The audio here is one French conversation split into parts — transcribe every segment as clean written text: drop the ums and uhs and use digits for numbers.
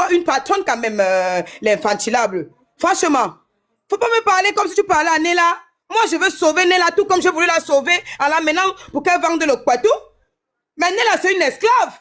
sois une patronne quand même, l'infantilable. Franchement, faut pas me parler comme si tu parlais à Nella. Moi, je veux sauver Nella tout comme j'ai voulu la sauver en la menant pour qu'elle vende le Kwatou. Mais Nella, c'est une esclave.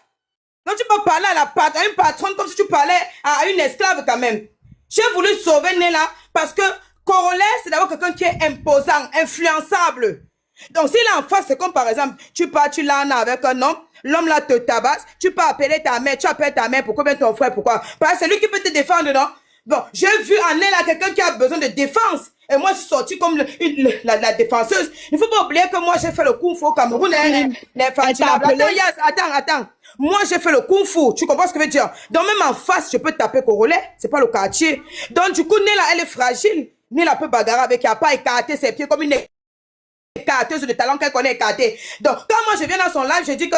Donc, tu peux parler à une patronne comme si tu parlais à une esclave quand même. J'ai voulu sauver Nella parce que Corolet, c'est d'abord quelqu'un qui est imposant, influençable. Donc, s'il est en face, c'est comme par exemple, tu pars, tu l'as avec un homme, l'homme là te tabasse, tu peux appeler ta mère, tu appelles ta mère, pourquoi bien ton frère, pourquoi? Parce que c'est lui qui peut te défendre, non? Bon, j'ai vu en elle quelqu'un qui a besoin de défense. Et moi, je suis sortie comme la défenseuse. Il ne faut pas oublier que moi, j'ai fait le kung fu au Cameroun. Attends. Moi, j'ai fait le kung fu. Tu comprends ce que je veux dire? Donc, même en face, je peux taper Corolet. C'est pas le quartier. Donc, du coup, Nella, elle est fragile. Nella peut bagarrer avec, elle n'a pas écarté ses pieds comme une écarteuse de talent qu'elle connaît écarter. Donc, quand moi, je viens dans son live, je dis que,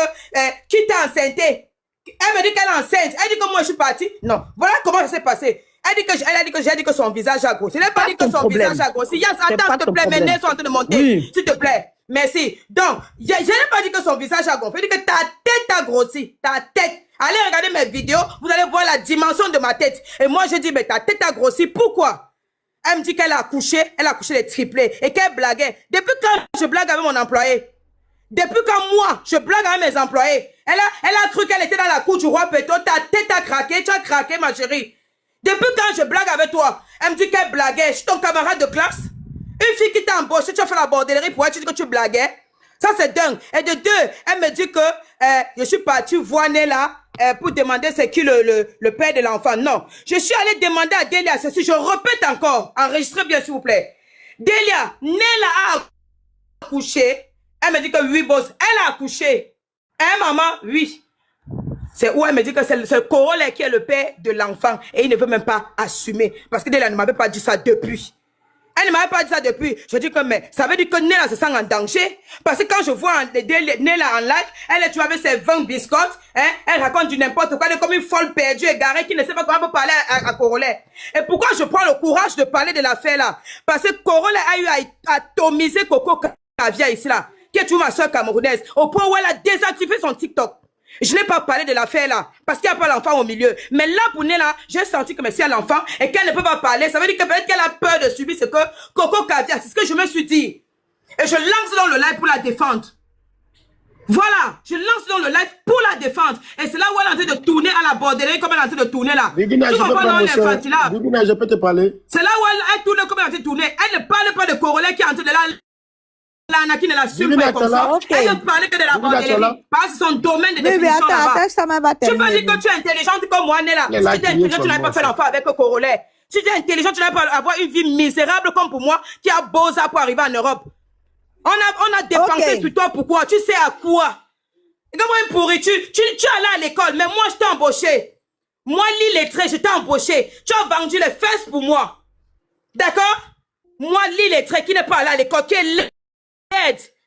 qui t'a enceinté? Elle me dit qu'elle est enceinte. Elle dit que moi, je suis partie. Non. Voilà comment ça s'est passé. Elle a dit que son visage a grossi. Elle n'a pas dit que son visage a grossi. Yes, attends, s'il te plaît, mes nez sont en train de monter. Oui. S'il te plaît. Merci. Donc, je n'ai pas dit que son visage a gonflé. Je dis que ta tête a grossi. Ta tête. Allez regarder mes vidéos. Vous allez voir la dimension de ma tête. Et moi, je dis, mais ta tête a grossi. Pourquoi? Elle me dit qu'elle a accouché. Elle a accouché les triplés. Et qu'elle blaguait. Depuis quand je blague avec mon employé? Depuis quand moi, je blague avec mes employés? Elle a cru qu'elle était dans la cour du roi Péto. Ta tête a craqué. Tu as craqué, ma chérie. Depuis quand je blague avec toi, elle me dit qu'elle blaguait. Je suis ton camarade de classe. Une fille qui t'a embauché, tu as fait la bordellerie pour elle, tu dis que tu blaguais. Ça, c'est dingue. Et de deux, elle me dit que je suis partie voir Nella pour demander c'est qui le père de l'enfant. Non. Je suis allée demander à Delia ceci. Je répète encore. Enregistrez bien, s'il vous plaît. Delia, Nella a accouché. Elle me dit que oui, boss. Elle a accouché. Hein, maman? Oui. C'est où elle me dit que c'est le Corolet qui est le père de l'enfant. Et il ne veut même pas assumer. Parce que Nella ne m'avait pas dit ça depuis. Elle ne m'avait pas dit ça depuis. Je dis que, mais ça veut dire que Nella se sent en danger. Parce que quand je vois Nella en live, elle est toujours avec ses 20 biscottes. Hein, elle raconte du n'importe quoi. Elle est comme une folle perdue, égarée, qui ne sait pas comment parler à Corolet. Et pourquoi je prends le courage de parler de l'affaire là? Parce que Corolet a eu à atomiser Coco Caviar ici là. Qui est toujours ma soeur camerounaise. Au point où elle a désactivé son TikTok. Je n'ai pas parlé de l'affaire là, parce qu'il n'y a pas l'enfant au milieu. Mais là, pour Nella, j'ai senti que si elle a l'enfant et qu'elle ne peut pas parler, ça veut dire que peut-être qu'elle a peur de subir ce que Coco Caviar, c'est ce que je me suis dit. Et je lance dans le live pour la défendre. Voilà, je lance dans le live pour la défendre. Et c'est là où elle est en train de tourner à la bordellerie comme elle est en train de tourner là. Bibina, je peux te parler. C'est là où elle tourne comme elle est en train de tourner. Elle ne parle pas de Corolet qui est en train de la qui ne l'assume pas comme ça. Okay. Elle ne parle que de la bordellerie. Parce que son domaine de définition là-bas. Tu peux dire que tu es intelligente comme moi, Nella. Si tu es intelligente, tu n'avais pas fait l'enfant avec Corolet. Si tu es intelligente, tu n'avais pas avoir une vie misérable comme pour moi, qui a beau ça pour arriver en Europe. On a dépensé sur toi pourquoi? Tu sais à quoi? Et comment une pourriture? Tu es allé à l'école, mais moi je t'ai embauché. Moi, l'illettré, je t'ai embauché. Tu as vendu les fesses pour moi. D'accord? Moi, l'illettré qui n'est pas allé à l'école, qui est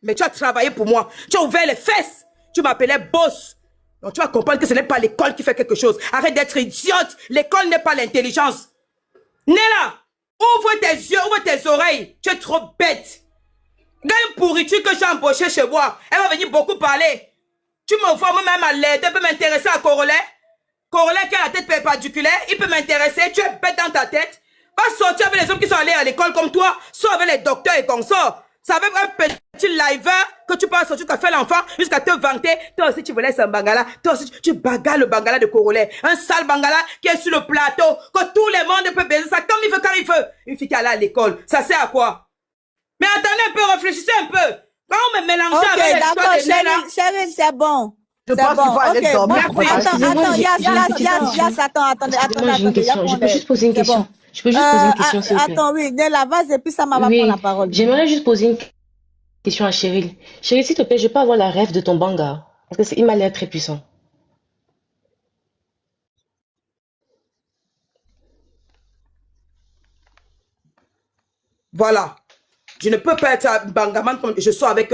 mais tu as travaillé pour moi. Tu as ouvert les fesses. Tu m'appelais boss. Donc tu vas comprendre que ce n'est pas l'école qui fait quelque chose. Arrête d'être idiote. L'école n'est pas l'intelligence. Nella, ouvre tes yeux, ouvre tes oreilles. Tu es trop bête. Regarde une pourriture que j'ai embauchée chez moi. Elle va venir beaucoup parler. Tu me vois moi-même à l'aide. Elle peut m'intéresser à Corolet. Corolet qui a la tête perpendiculaire. Il peut m'intéresser. Tu es bête dans ta tête. Va sortir avec les hommes qui sont allés à l'école comme toi. Sors avec les docteurs et consorts. Ça veut un petit liver que tu passes sortir, tu as fait l'enfant jusqu'à te vanter. Toi aussi, tu veux laisser un bangala. Toi aussi, tu bagarres le bangala de Corolet. Un sale bangala qui est sur le plateau. Que tout le monde peut baiser ça comme il veut, quand il veut. Une fille qui est allée à l'école. Ça sert à quoi? Mais attendez un peu, réfléchissez un peu. Quand on me mélange avec l'histoire de Nella. Chérie, c'est bon. Je pense qu'il faut aller dormir. Attends, j'ai une question. Je peux juste poser une question. Je peux juste poser une question, s'il vous plaît. Attends, oui, Nella, vas-y, et puis ça m'a prendre la parole. J'aimerais juste poser une question à Cheryl. Cheryl, s'il te plaît, je peux avoir la rêve de ton banga. Parce qu'il m'a l'air très puissant. Voilà. Je ne peux pas être un bangaman comme je sois avec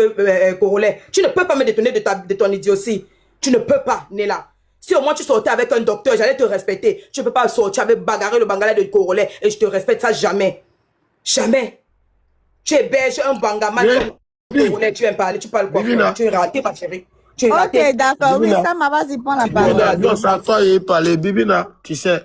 Corolet. Tu ne peux pas me détourner de ton idiotie. Tu ne peux pas, Nella. Si au moins tu sortais avec un docteur, j'allais te respecter. Tu ne peux pas sortir avec bagarrer le bangala de Corolet et je te respecte ça jamais. Jamais. Tu es belge, un bangaman. Corolet, tu viens parler, tu parles quoi? Tu es raté, ma chérie. Tu es raté. Ok, d'accord. Oui, Bibina. ça m'a vas-y, prends la Bibina, parole. non, c'est à toi de parler. Bibina, tu sais,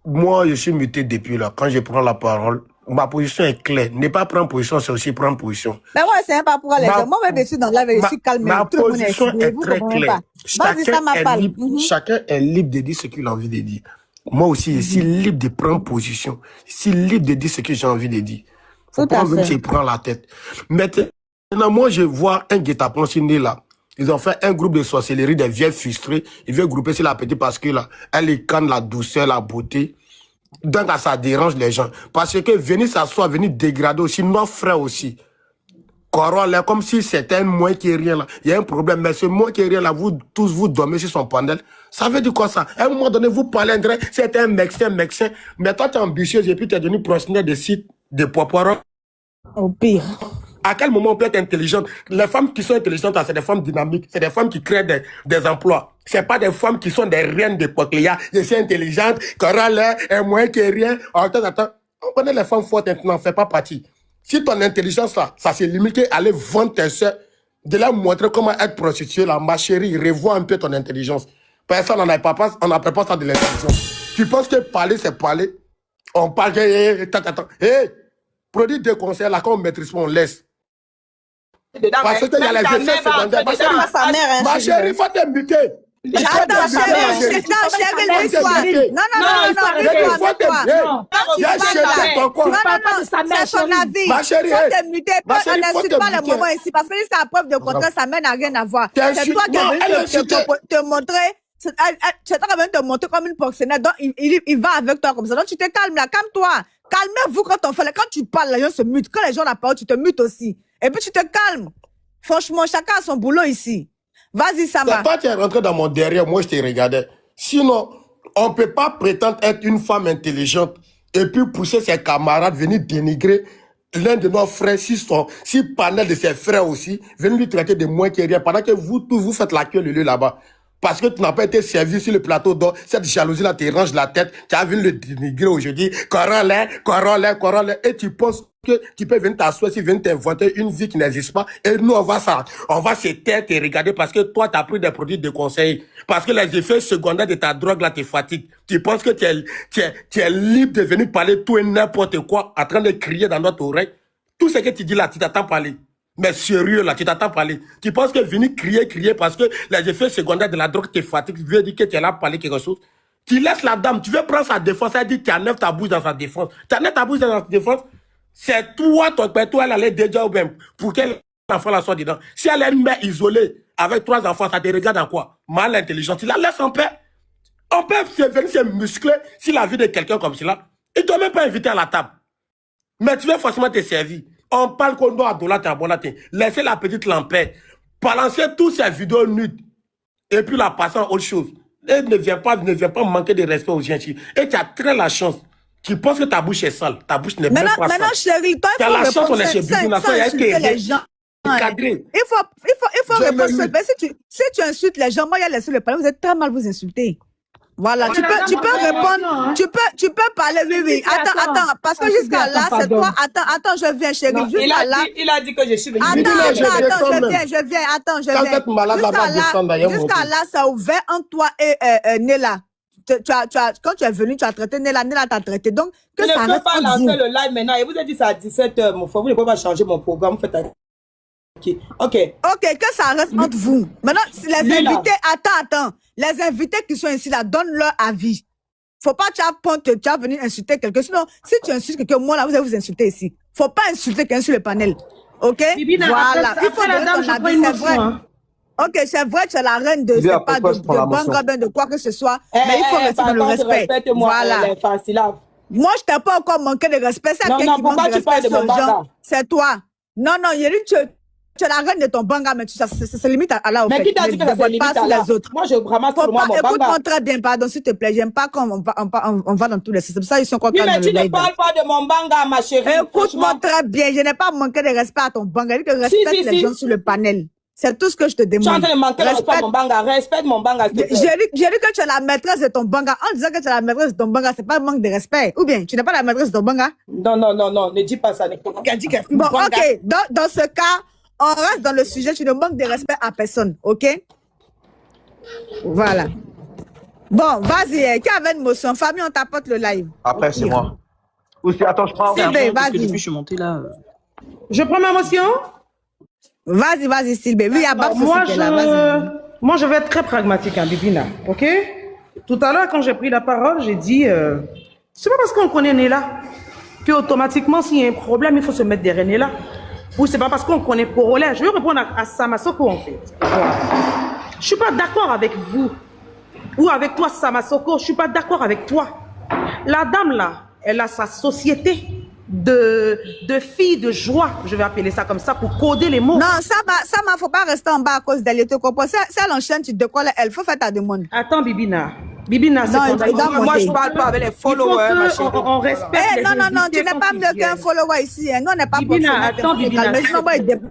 moi, je suis muté depuis là. Quand je prends la parole, ma position est claire. Ne pas prendre position, c'est aussi prendre position. Mais moi, c'est pas pour les gens. Moi-même, je suis dans la vie, je suis calme. Ma Tout le monde est position excité. est Vous très comprenez claire. pas. Vas-y, ça m'a parlé. Chacun est libre de dire ce qu'il a envie de dire. Moi aussi, je suis libre de prendre position. Je suis libre de dire ce que j'ai envie de dire. Faut Tout à pas même fait. se prendre la tête. Maintenant, moi, je vois un guet-apens signé là. Ils ont fait un groupe de sorcellerie, des vieilles frustrées. Ils veulent grouper sur la petite parce que là, elle écane la douceur, la beauté. Donc, ça dérange les gens. Parce que venir s'asseoir, venir dégrader aussi, nos frères aussi. Là, comme si c'était un moins qui est rien là. Il y a un problème, mais ce moins qui est rien là, vous tous vous dormez sur son panel. Ça veut dire quoi ça? À un moment donné, vous parlez, c'est un médecin. Mais toi, tu es ambitieuse et puis tu es devenu professionnel de site de Poiporo. Au pire. À quel moment on peut être intelligente? Les femmes qui sont intelligentes, c'est des femmes dynamiques, c'est des femmes qui créent des emplois. C'est pas des femmes qui sont des reines d'époque. Je suis intelligente, Coralie, un moins qui est rien. Attends. On connaît les femmes fortes, tu n'en fais pas partie. Si ton intelligence là, ça se limite à aller vendre tes soeurs, de leur montrer comment être prostituée là, ma chérie, revois un peu ton intelligence. Personne n'en a pas, on n'appelle pas ça de l'intelligence. Tu penses que parler, c'est parler? On parle que, produit de conseils là, quand on maîtrise pas, on laisse. Parce qu'il y a les effets secondaires. Ma chérie, il faut te muter. Attends, chérie, laisse-toi. Non. C'est ton avis. Ma chérie, faut te muter. On n'insulte pas le moment ici. Parce que jusqu'à preuve de contraire, ça mène à rien à voir. C'est toi qui es venu te montrer. C'est toi qui es venu te montrer comme une proxénète. Donc, il va avec toi comme ça. Donc, tu te calmes là. Calme-toi. Calmez-vous quand tu parles, les gens se mutent. Quand les gens ont la parole, tu te mutes aussi. Et puis, tu te calmes. Franchement, chacun a son boulot ici. Vas-y, Sama. C'est toi qui es rentré dans mon derrière, moi je te regardais. Sinon, on ne peut pas prétendre être une femme intelligente et puis pousser ses camarades, venir dénigrer l'un de nos frères, si panel de ses frères aussi, venir lui traiter de moins que rien, pendant que vous tous vous faites la queue le lieu là-bas. Parce que tu n'as pas été servi sur le plateau d'or, cette jalousie-là te range la tête, tu as vu le dénigrer aujourd'hui, Corolle, et tu penses que tu peux venir t'asseoir, si venir t'inventer une vie qui n'existe pas, et nous on va se taire, te regarder parce que toi tu as pris des produits de conseil, parce que les effets secondaires de ta drogue là te fatiguent. Tu penses que tu es libre de venir parler tout et n'importe quoi, en train de crier dans notre oreille. Tout ce que tu dis là, tu t'attends parler. Mais sérieux, là, tu t'attends parler. Tu penses que venir crier parce que les effets secondaires de la drogue te fatiguent, veut dire que tu es là pour parler quelque chose. Tu laisses la dame, tu veux prendre sa défense, elle dit tu enlèves ta bouche dans sa défense. Tu enlèves ta bouche dans sa défense, c'est toi, ton père, toi, elle allait déjà au même, pour qu'elle enfant la soit dedans. Si elle est une mère isolée, avec 3 enfants, ça te regarde en quoi? Mal intelligente, tu la laisses en paix. On peut venir se muscler si la vie de quelqu'un comme cela. Il ne doit même pas inviter à la table. Mais tu veux forcément te servir. On parle qu'on doit adorer. Laissez la petite lampée. Balancez tous ces vidéos nudes. Et puis la passer en autre chose. Et ne viens pas manquer de respect aux gens. Et tu as très la chance. Tu penses que ta bouche est sale. Ta bouche n'est même pas sale. Maintenant, chérie, toi, il faut répondre les gens. Cadré. Il faut répondre. Si tu insultes les gens, moi, il y a laissé le parler. Vous êtes très mal vous insulter. Voilà, tu peux répondre, tu peux parler, oui. Attends, parce que jusqu'à là, c'est toi, attends, je viens, chérie, jusqu'à là. Il a dit que je suis venu. Attends, je viens. Jusqu'à là, ça a ouvert entre toi et Nella. Quand tu es venu, tu as traité Nella t'a traité. Donc, que ça reste. Je ne peux pas lancer le live maintenant. Et vous avez dit ça à 17h, mon frère. Vous ne pouvez pas changer mon programme. Vous faites un... Ok, que ça reste entre vous. Maintenant, les invités, attends. Les invités qui sont ici, là, donnent leur avis. Faut pas tu vas venir insulter quelqu'un. Sinon, si tu insultes quelqu'un, moi, là, vous allez vous insulter ici. Faut pas insulter quelqu'un sur le panel. Ok? Voilà. Il faut donner ton avis, c'est vrai. Ok, c'est vrai que c'est la reine de Banga, de quoi que ce soit. Mais il faut rester dans le respect. Voilà. Moi, je t'ai pas encore manqué de respect. C'est quelqu'un qui manque de respect sur les gens. C'est toi. Non, Yérim, tu es la reine de ton banga, mais ça se limite à là, au fait. Mais qui t'a dit que ça se limite à là? Moi, je ramasse tout le monde mon banga. Écoute-moi très bien, pardon, s'il te plaît. J'aime pas quand on va dans tous les systèmes. Ça, ils sont contents. Oui, mais tu ne parles pas de mon banga, ma chérie. Écoute-moi très bien. Je n'ai pas manqué de respect à ton banga. Je dis que respecte les gens sur le panel. C'est tout ce que je te demande. Tu es en train de manquer de respect à mon banga. Respecte mon banga. J'ai dit que tu es la maîtresse de ton banga. En disant que tu es la maîtresse de ton banga, c'est pas un manque de respect. Ou bien, tu n'es pas la maîtresse de ton banga? Non, ne dis pas ça. Bon, ok. Dans ce cas, on reste dans le sujet, tu ne manques de respect à personne, ok? Voilà. Bon, vas-y, qui avait une motion? Fabien, on t'apporte le live. Après, c'est moi. Ou c'est, attends, je prends. Sylvain, Parce que vas-y. depuis, je suis monté là. Je prends ma motion. Vas-y, Sylvain. Oui, il y a Babs Moi, aussi qui est là, vas-y. moi, je vais être très pragmatique, hein, Bibina. OK? Tout à l'heure, quand j'ai pris la parole, j'ai dit c'est pas parce qu'on connaît Nella que automatiquement, s'il y a un problème, il faut se mettre derrière Nella. Ou c'est pas parce qu'on connaît Corolla. Je vais répondre à Samasoko, en fait. Voilà. Je suis pas d'accord avec vous. Ou avec toi, Samasoko. Je suis pas d'accord avec toi. La dame, là, elle a sa société de filles de joie, je vais appeler ça comme ça, pour coder les mots. Non, ça m'a, faut pas rester en bas à cause d'elle. Tu comprends? Si elle enchaîne, tu te colles, elle faut faire ta demande. Attends, Bibina. Bibina, c'est Non, ton il faut avis. monter. Moi, je parle pas avec les followers, ma chérie. On respecte Eh, les non, invités tu n'es quand pas ils mieux qu'un viennent. follower ici. Hein. Nous, on n'est pas Bibina, professionnels. attends, Bibina. Mais sinon, moi, il démarre.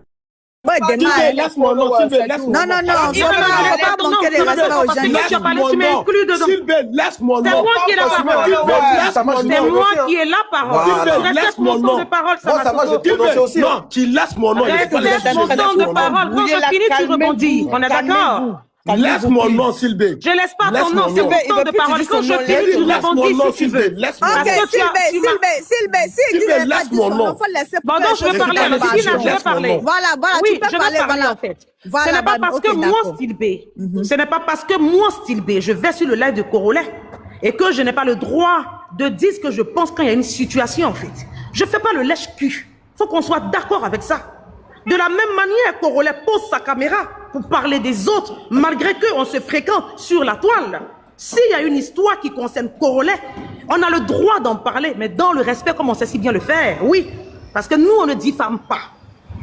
Sylvain, laisse-moi, non, Sylvain, laisse-moi. Non, faut pas manquer de respect aux gens. Tu as parlé, tu m'as inclus dedans. Sylvain, laisse-moi, C'est non. moi qui ai la parole. Laisse-moi, C'est non. moi qui ai la parole. Sylvain, Tu respectes laisse-moi, mon non. temps de parole, ça Moi, ça, moi, m'a je prononcé aussi. Non, tu laisses mon nom. Respecte mon temps de parole. Quand je finis, tu rebondis. On est d'accord? Laisse mon nom, Sylvain. Je laisse pas ton Laisse nom, mon c'est nom. mon temps de parole. Quand je finis, tu Laisse mon rebondis nom, si tu veux. Sylvain. Laisse mon Ok, nom. Parce que tu as- tu m'as- Sylvain, si il dit Sylvain, qu'il n'a pas laisse dit mon son nom. nom, faut le laisser. Bon, donc je vais parler avec laisse Bibina, mon je vais nom. parler. Voilà, Oui, tu peux je vais parler, parler voilà. en fait. Voilà, Ce n'est pas Bab, parce ok, que moi, d'accord. Style B, ce n'est pas parce que moi, Style B, je vais sur le live de Corolla et que je n'ai pas le droit de dire ce que je pense quand il y a une situation en fait. Je ne fais pas le lèche-cul. Il faut qu'on soit d'accord avec ça. De la même manière, Corolla pose sa caméra pour parler des autres, malgré qu'on se fréquente sur la toile. S'il y a une histoire qui concerne Corolla, on a le droit d'en parler, mais dans le respect, comme on sait si bien le faire, oui. Parce que nous, on ne diffame pas.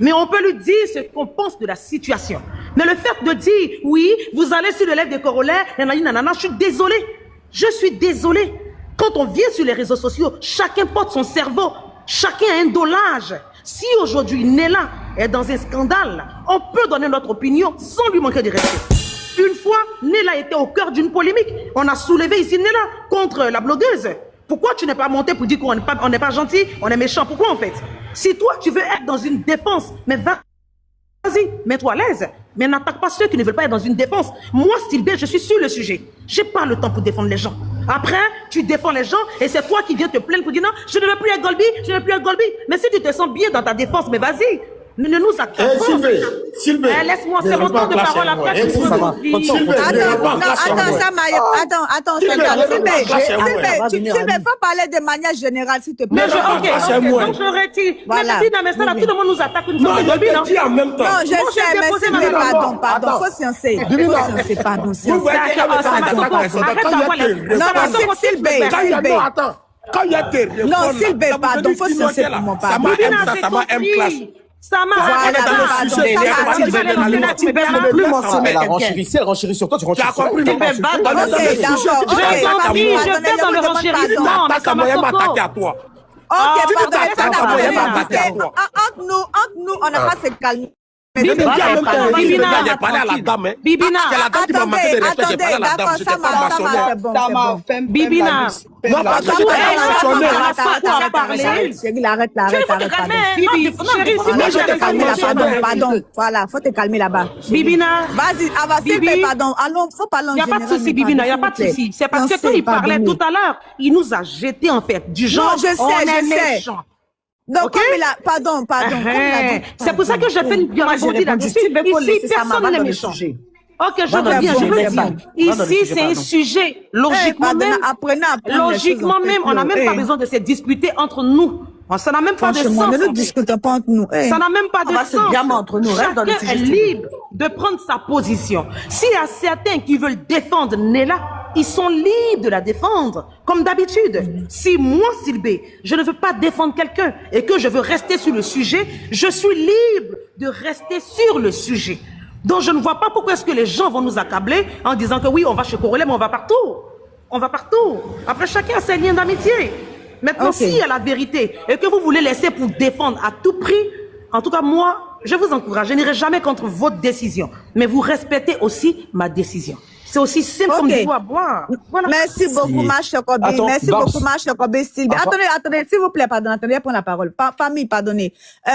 Mais on peut lui dire ce qu'on pense de la situation. Mais le fait de dire, oui, vous allez sur le live de Corolla, nanana, je suis désolée. Je suis désolée. Quand on vient sur les réseaux sociaux, chacun porte son cerveau. Chacun a un dolage. Si aujourd'hui Nella est dans un scandale, on peut donner notre opinion sans lui manquer de respect. Une fois, Nella était au cœur d'une polémique. On a soulevé ici Nella contre la blogueuse. Pourquoi tu n'es pas monté pour dire qu'on n'est pas gentil, on est méchant? Pourquoi en fait? Si toi, tu veux être dans une défense, mais vas-y, mets-toi à l'aise. Mais n'attaque pas ceux qui ne veulent pas être dans une défense. Moi, Style B, je suis sur le sujet. J'ai pas le temps pour défendre les gens. Après, tu défends les gens et c'est toi qui viens te plaindre pour dire non, je ne veux plus être Golby, je ne veux plus être Golby. Mais si tu te sens bien dans ta défense, mais vas-y. Ne nous attaque pas. Sylvain, laisse-moi, c'est mon temps de parole après. Tu ça va. Attends, Sylvain, faut parler de manière générale, s'il te plaît. Mais donc je retire. Voilà. Mais ça, là, tout le monde nous attaque une fois Non, de Golby, non? en même temps. Non, je Moi, sais, j'ai mais déposé Sylvain, ma pardon, faut sciencer. Pardon, Vous sciencer. voyez, Arrête d'avoir les... Sylvain. Attends. Quand il y a tes réponses, Non, Sylvain, pardon, faut sciencer pour mon Ça pardon. m'a M, ça m'a M classe. Ça m'a Elle a renchéri, elle renchérit sur toi, tu renchéris sur elle. Je fais dans le renchérissement, mais ça m'a m'attaquer à toi. Ok, pardon, entre nous, on n'a pas se calmer. Bibina, J'ai parlé à la dame. Bibina, C'est la dame qui m'a manqué de respect. J'ai parlé à la dame. J'étais pas maçonné. Bibina. Non, parce que j'étais pas maçonné. Moi, je te calmer là, pardon. Voilà, faut te calmer là-bas. Bibina. Vas-y, avance, pardon. Allons, faut parler en Il n'y a pas de souci, Bibina, il n'y a pas de souci. C'est parce que quand il parlait tout à l'heure, il nous a jeté en fait du genre, on est méchant. Donc, comme il a, pardon, comme il a dit. C'est pour ça que j'ai fait une rebondie là-dessus. Ici, personne n'est méchant. Ok, je reviens, je reviens. Ici, c'est un sujet. Logiquement même, on n'a même pas besoin de se disputer entre nous. Ça n'a même pas de sens. Ne nous discutons pas entre nous. Ça n'a même pas de sens. Entre nous. Chacun est libre de prendre sa position. S'il y a certains qui veulent défendre Nella, ils sont libres de la défendre, comme d'habitude. Si moi, Sylvain, je ne veux pas défendre quelqu'un et que je veux rester sur le sujet, je suis libre de rester sur le sujet. Donc, je ne vois pas pourquoi est-ce que les gens vont nous accabler en disant que oui, on va chez Corolla, mais on va partout. On va partout. Après, chacun a ses liens d'amitié. Maintenant, s'il y a la vérité et que vous voulez laisser pour défendre à tout prix, en tout cas, moi, je vous encourage. Je n'irai jamais contre votre décision. Mais vous respectez aussi ma décision. C'est aussi simple comme du à boire. Voilà. Merci beaucoup, ma Chocobi. Merci beaucoup, ma Chocobi. Attendez, s'il vous plaît, pardon, attendez, prendre la parole. Famille, pardonnez.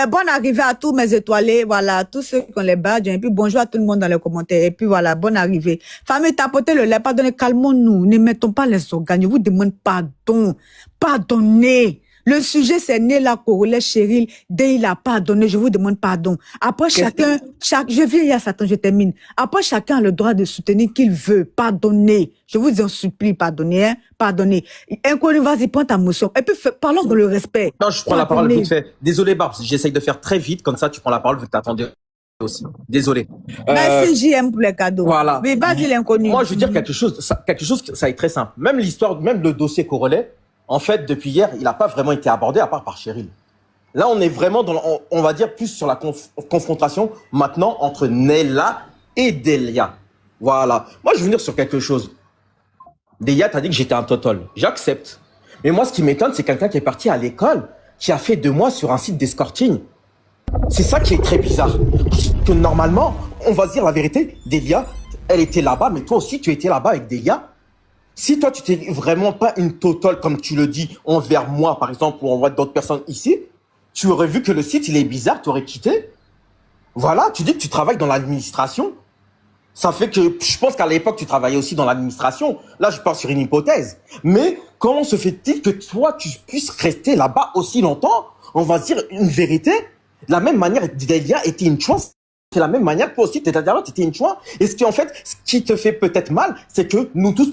Bonne arrivée à tous mes étoilés, voilà, tous ceux qui ont les badges, et puis bonjour à tout le monde dans les commentaires, et puis voilà, bonne arrivée. Famille, tapotez le lait, pardonnez, calmons-nous, ne mettons pas les organes, je vous demande pardon, pardonnez. Le sujet, c'est Nella Corolet, Cheryl. Dès il a pardonné, je vous demande pardon. Après, je viens à Satan, je termine. Après, chacun a le droit de soutenir qu'il veut. Pardonnez. Je vous en supplie, pardonnez, hein. Pardonnez. Inconnu, vas-y, prends ta motion. Et puis, parlons dans le respect. Non, je prends la parole vite fait. Désolé, Barbs, j'essaye de faire très vite, comme ça, tu prends la parole, vu que t'attendais aussi. Désolé. Merci, JM, pour les cadeaux. Voilà. Mais vas-y, l'inconnu. Moi, je veux dire quelque chose, ça est très simple. Même l'histoire, même le dossier Corolet, en fait, depuis hier, il n'a pas vraiment été abordé à part par Cheryl. Là, on est vraiment on va dire plus sur la confrontation maintenant entre Nella et Delia. Voilà. Moi, je veux venir sur quelque chose. Delia, t'as dit que j'étais un totol. J'accepte. Mais moi, ce qui m'étonne, c'est quelqu'un qui est parti à l'école, qui a fait 2 mois sur un site d'escorting. C'est ça qui est très bizarre. Parce que normalement, on va se dire la vérité, Delia, elle était là-bas, mais toi aussi, tu étais là-bas avec Delia. Si toi, tu t'es vraiment pas une totale, comme tu le dis, envers moi, par exemple, ou envers d'autres personnes ici, tu aurais vu que le site, il est bizarre, tu aurais quitté. Voilà, tu dis que tu travailles dans l'administration. Ça fait que, je pense qu'à l'époque, tu travaillais aussi dans l'administration. Là, je pars sur une hypothèse. Mais comment se fait-il que toi, tu puisses rester là-bas aussi longtemps? On va se dire une vérité. De la même manière, Delia était une chance. C'est la même manière que toi aussi, tu étais une chouin. Et ce qui te fait peut-être mal, c'est que nous tous,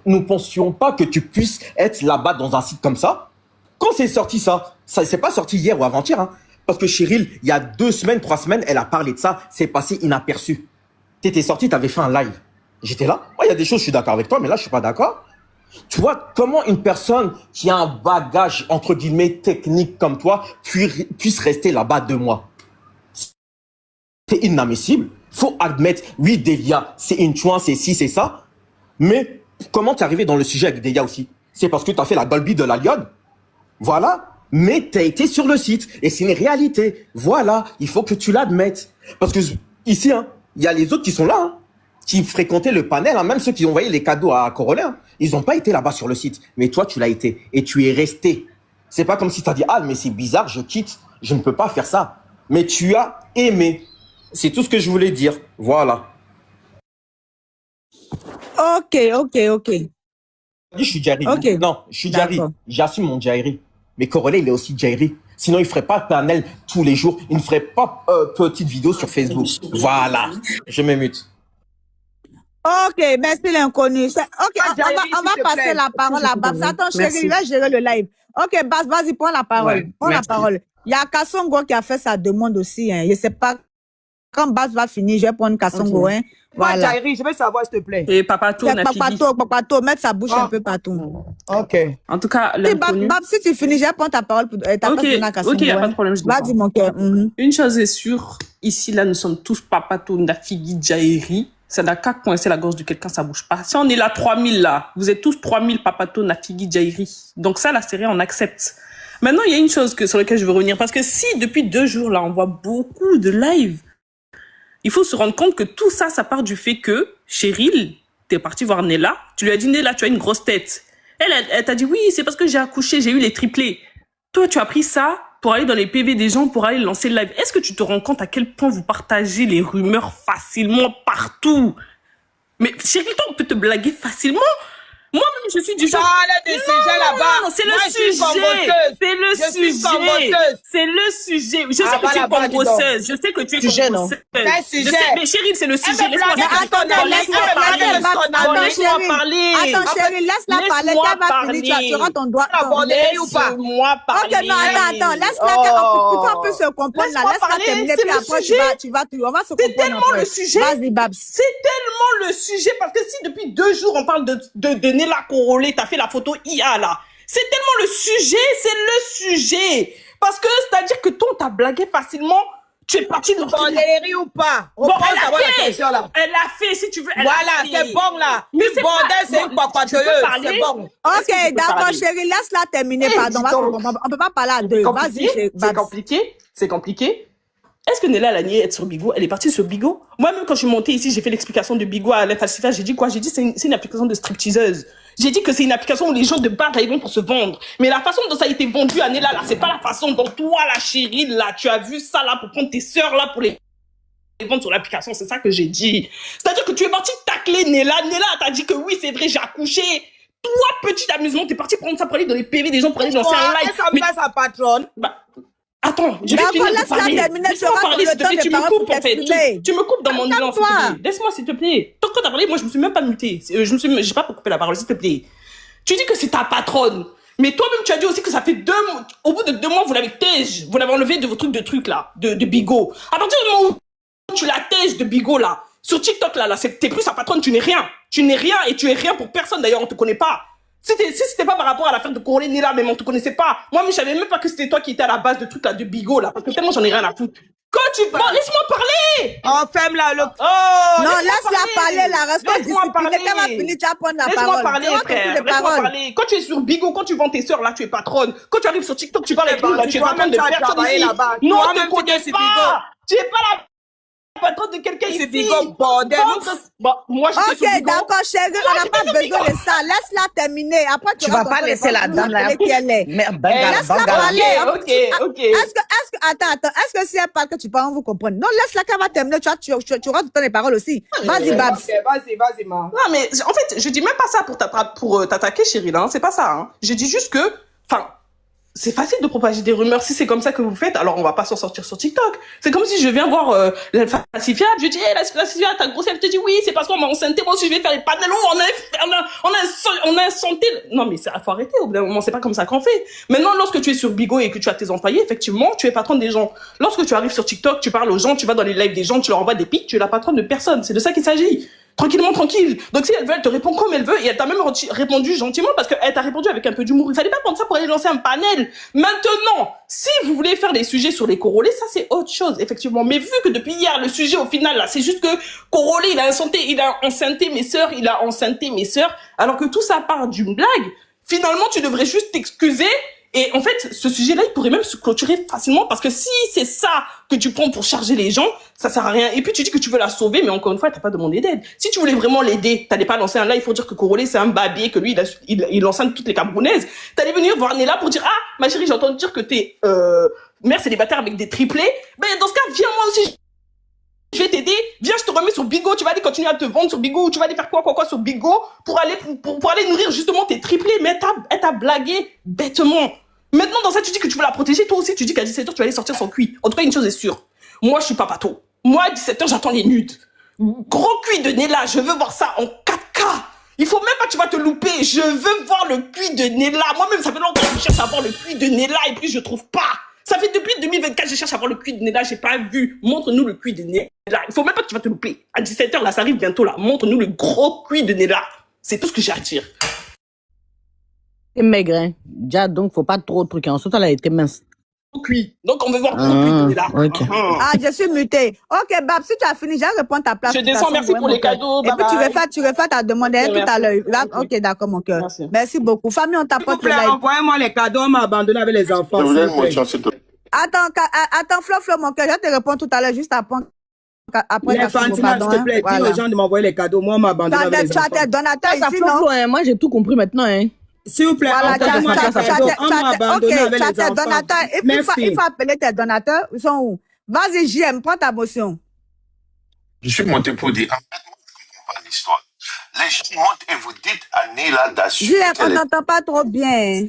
nous pensions pas que tu puisses être là-bas dans un site comme ça. Quand c'est sorti ça c'est pas sorti hier ou avant-hier, hein. Parce que Cheryl, il y a 2 semaines, 3 semaines, elle a parlé de ça, c'est passé inaperçu. T'étais sorti, t'avais fait un live. J'étais là. Moi, il y a des choses, je suis d'accord avec toi, mais là, je suis pas d'accord. Tu vois, comment une personne qui a un bagage, entre guillemets, technique comme toi, puisse rester là-bas 2 mois? C'est inadmissible. Faut admettre, oui, Delia, c'est une chouin, c'est ci, c'est ça. Mais comment t'es arrivé dans le sujet avec Delia aussi? C'est parce que t'as fait la Dolby de la Lyon. Voilà. Mais t'as été sur le site. Et c'est une réalité. Voilà. Il faut que tu l'admettes. Parce que ici, hein, il y a les autres qui sont là, hein, qui fréquentaient le panel, hein, même ceux qui ont envoyé les cadeaux à Corolet, hein, ils n'ont pas été là-bas sur le site. Mais toi, tu l'as été. Et tu es resté. C'est pas comme si t'as dit, ah, mais c'est bizarre, je quitte. Je ne peux pas faire ça. Mais tu as aimé. C'est tout ce que je voulais dire. Voilà. Ok. Je suis Jairi. Okay. Non, je suis Jairi. J'assume mon Jairi. Mais Corolet, il est aussi Jairi. Sinon, il ferait pas panel tous les jours. Il ne ferait pas petite vidéo sur Facebook. Voilà. Je m'émute. Ok, merci l'inconnu. Ok, on va passer la parole à Babs. Attends, chérie, il va gérer le live. Ok, Babs, vas-y, prends la parole. Ouais, prends la parole. Il y a Kassongo qui a fait sa demande aussi. Hein. Je sais pas. Quand Babs va finir, je vais prendre Kassongo. Hein. Voilà. Jairi, je veux savoir, s'il te plaît. Et Papato, Papato, mettre sa bouche un peu partout. Ok. En tout cas, Babs, si tu finis, je vais prendre ta parole pour ta Ok, il n'y a pas de problème. Vas-y, mon cœur. Une chose est sûre, ici, là, nous sommes tous Papato, Nafigi, Jairi. Ça n'a qu'à coincer la gorge de quelqu'un, ça bouge pas. Si on est là 3000 là, vous êtes tous 3000 Papato, Nafigi, Jairi. Donc ça, la série, on accepte. Maintenant, il y a une chose sur laquelle je veux revenir. Parce que si, depuis 2 jours là, on voit beaucoup de lives, il faut se rendre compte que tout ça, ça part du fait que Cheryl, t'es parti voir Nella, tu lui as dit, Nella, tu as une grosse tête. Elle t'a dit, oui, c'est parce que j'ai accouché, j'ai eu les triplés. Toi, tu as pris ça pour aller dans les PV des gens, pour aller lancer le live. Est-ce que tu te rends compte à quel point vous partagez les rumeurs facilement partout? Mais Cheryl, toi, on peut te blaguer facilement. Moi-même, je suis du genre... de ces gens là-bas. Non, c'est le sujet. C'est le sujet. C'est le sujet. Je sais que tu es combosseuse. Je sais que tu es combosseuse. Mais Cheryl, c'est le sujet. Laisse-moi parler. Attends, Cheryl, laisse-la parler. Qu'elle va finir. Tu auras ton doigt. Laisse-moi parler. Ok, non, attends. Laisse-la. Pour qu'on puisse se comprendre là. Laisse-la terminer. Puis après, on va se comprendre. C'est tellement le sujet. Vas-y, Babs. C'est tellement le sujet. Parce que si depuis 2 jours, on parle de Nella Corolet, t'as fait la photo IA là. C'est tellement le sujet, c'est le sujet. Parce que c'est-à-dire que toi, t'as blagué facilement. Tu es parti de bordélerie ou pas? Bon, elle a fait, si tu veux. Voilà, c'est bon là. Mais le bordel, c'est une papateuse. C'est bon. Ok, d'accord, chérie, laisse-la terminer, pardon. On peut pas parler à 2. Vas-y, c'est compliqué. Est-ce que Nella, elle a nié être sur Bigo? Elle est partie sur Bigo? Moi-même, quand je suis montée ici, j'ai fait l'explication de Bigo à l'infalsifier. J'ai dit quoi? J'ai dit c'est une application de stripteaseuse. J'ai dit que c'est une application où les gens de base, ils vont pour se vendre. Mais la façon dont ça a été vendu à Nella, là, c'est pas la façon dont toi, la chérie, là, tu as vu ça, là, pour prendre tes sœurs, là, pour les vendre sur l'application. C'est ça que j'ai dit. C'est-à-dire que tu es parti tacler Nella. Nella t'a dit que oui, c'est vrai, j'ai accouché. Toi, petit amusement, t'es parti prendre ça pour aller dans les PV des gens, pour aller dans un live. Ça me passe sa patronne. Bah, attends, je vais D'accord, finir de laisse-la parler. terminer, Laisse-moi tu auras parler, le s'il te temps plaît. de Tu me parole coupes, pour en fait. t'exprimer. Tu me coupes dans mon élan, s'il te Calme-toi. plaît. Laisse-moi, s'il te plaît. Quand t'as parlé, moi, je me suis même pas mutée. J'ai pas coupé la parole, s'il te plaît. Tu dis que c'est ta patronne. Mais toi-même, tu as dit aussi que ça fait 2 mois. Au bout de 2 mois, vous l'avez tège. Vous l'avez enlevé de vos trucs, là. De Bigo. À partir du moment où tu la tège de Bigo, là. Sur TikTok, là, t'es plus sa patronne, tu n'es rien. Tu n'es rien et tu es rien pour personne. D'ailleurs, on te connaît pas. Si c'était pas par rapport à l'affaire de Corée Nella, même on te connaissait pas. Moi, mais je savais même pas que c'était toi qui étais à la base de truc là, de Bigo, là. Parce que tellement j'en ai rien à foutre. Quand tu parles, laisse-moi parler! Oh, ferme la le. Oh! Non, laisse-moi laisse-la parler, la responsable Laisse-moi disciplinée. Quand elle va parler. finir, tu vas prendre la Laisse-moi parole. parler, Tu vas couper frère. les Laisse-moi paroles. parler. Quand tu es sur Bigo, quand tu vends tes sœurs, là, tu es patronne. Quand tu arrives sur TikTok, tu parles avec nous, là, tu es patronne de personne travaillé ici. là-bas. Non, on Toi-même, te connaît tu es pas. Tu es pas la patronne de quelqu'un ici. C'est Bigo, bordel. Moi, j'étais sur Ok, Bigo. d'accord, chérie, on n'a pas besoin de ça. Laisse-la terminer. Après, Tu vas pas laisser la dame là. qui elle est. Merde, Laisse-la Bangala. parler. Ok. Attends, est-ce que si elle parle que tu parles, on vous comprendre? Non, laisse-la qu'elle va terminer. Tu auras tout le temps les paroles aussi. Vas-y, Babs. Ok, vas-y, ma. Non, mais en fait, je dis même pas ça pour t'attaquer, Chérie, hein. C'est pas ça, hein. Je dis juste que, enfin, c'est facile de propager des rumeurs. Si c'est comme ça que vous faites, alors on va pas s'en sortir sur TikTok. C'est comme si je viens voir la falsifiable, je dis, hey, la falsifiable, t'as grossesse, je te dis oui, c'est parce qu'on m'a enceinté, moi aussi je vais faire les panels, on a santé. Non, mais faut arrêter, au bout d'un moment, c'est pas comme ça qu'on fait. Maintenant, lorsque tu es sur Bigo et que tu as tes employés, effectivement, tu es patronne des gens. Lorsque tu arrives sur TikTok, tu parles aux gens, tu vas dans les lives des gens, tu leur envoies des pics, tu es la patronne de personne. C'est de ça qu'il s'agit. Tranquillement, tranquille. Donc si elle veut, elle te répond comme elle veut et elle t'a même répondu gentiment parce qu'elle t'a répondu avec un peu d'humour. Il fallait pas prendre ça pour aller lancer un panel. Maintenant, si vous voulez faire des sujets sur les Corolés, ça c'est autre chose, effectivement. Mais vu que depuis hier, le sujet au final, là, c'est juste que Corolé, il a enceinté mes sœurs, alors que tout ça part d'une blague, finalement, tu devrais juste t'excuser. Et en fait, ce sujet-là, il pourrait même se clôturer facilement parce que si c'est ça que tu prends pour charger les gens, ça sert à rien. Et puis tu dis que tu veux la sauver, mais encore une fois, t'as pas demandé d'aide. Si tu voulais vraiment l'aider, t'allais pas lancer un live pour dire que Corolé c'est un babier, que lui il enceinte toutes les Camerounaises. T'allais venir voir Nella pour dire ah ma chérie, j'ai entendu dire que t'es mère célibataire avec des triplés. Ben dans ce cas, viens moi aussi. Je vais t'aider, viens, je te remets sur Bigo, tu vas aller continuer à te vendre sur Bigo, ou tu vas aller faire quoi sur Bigo pour aller nourrir justement tes triplés, mais elle t'a blagué bêtement. Maintenant, dans ça, tu dis que tu veux la protéger, toi aussi, tu dis qu'à 17h, tu vas aller sortir son cuit. En tout cas, une chose est sûre. Moi, je suis pas pato. Moi, à 17h, j'attends les nudes. Gros cuit de Nella, je veux voir ça en 4K. Il faut même pas que tu vas te louper. Je veux voir le cuit de Nella. Moi-même, ça fait longtemps que je cherche à voir le cuit de Nella et puis je trouve pas. Ça fait depuis 2024 que je cherche à voir le cuit de Nella, j'ai pas vu. Montre-nous le cuit de Nella. Il faut même pas que tu vas te louper. À 17h, là, ça arrive bientôt, là. Montre-nous le gros cuit de Nella. C'est tout ce que j'ai à dire. T'es maigre, hein. Déjà, donc, faut pas trop de trucs. Ensuite, elle a été mince. Cuit. Donc, on veut voir le cuit de Nella. Ok. Ah, je suis mutée. Ok, Babs, si tu as fini, j'ai reprendre ta place. Je de toute descends, façon, merci pour les cadeaux. Et puis tu refais ta demande Ok, tout à l'heure. Là, Ok. ok, d'accord, mon cœur. Merci. Merci beaucoup. Famille, on S'il vous t'apporte le plaît, live. envoyez-moi les cadeaux, on m'a abandonné avec les enfants. Je voulais s'il une vous plaît. motion, s'il te plaît. Attends, Flo, mon cœur, je te réponds tout à l'heure, juste après. Après, Les Fantina, s'il te plaît, dis aux gens de m'envoyer les cadeaux. Moi, on m'a abandonné avec les Tu as enfants. tes donateurs Ça, ici, Flo, non? Flo, hein. Moi, j'ai tout compris maintenant, hein. S'il vous plaît, Voilà, envoyez-moi les cadeaux. On m'a abandonné avec tu as les tes enfants. donateurs. Et puis, il Merci. faut appeler tes donateurs. Ils sont où? Vas-y, JM, prends ta motion. Je suis monté pour dire, en fait, moi, je ne comprends pas l'histoire. Les gens montent et vous dites à Nella d'assurer JM, on qu'elle est... t'entend pas trop bien.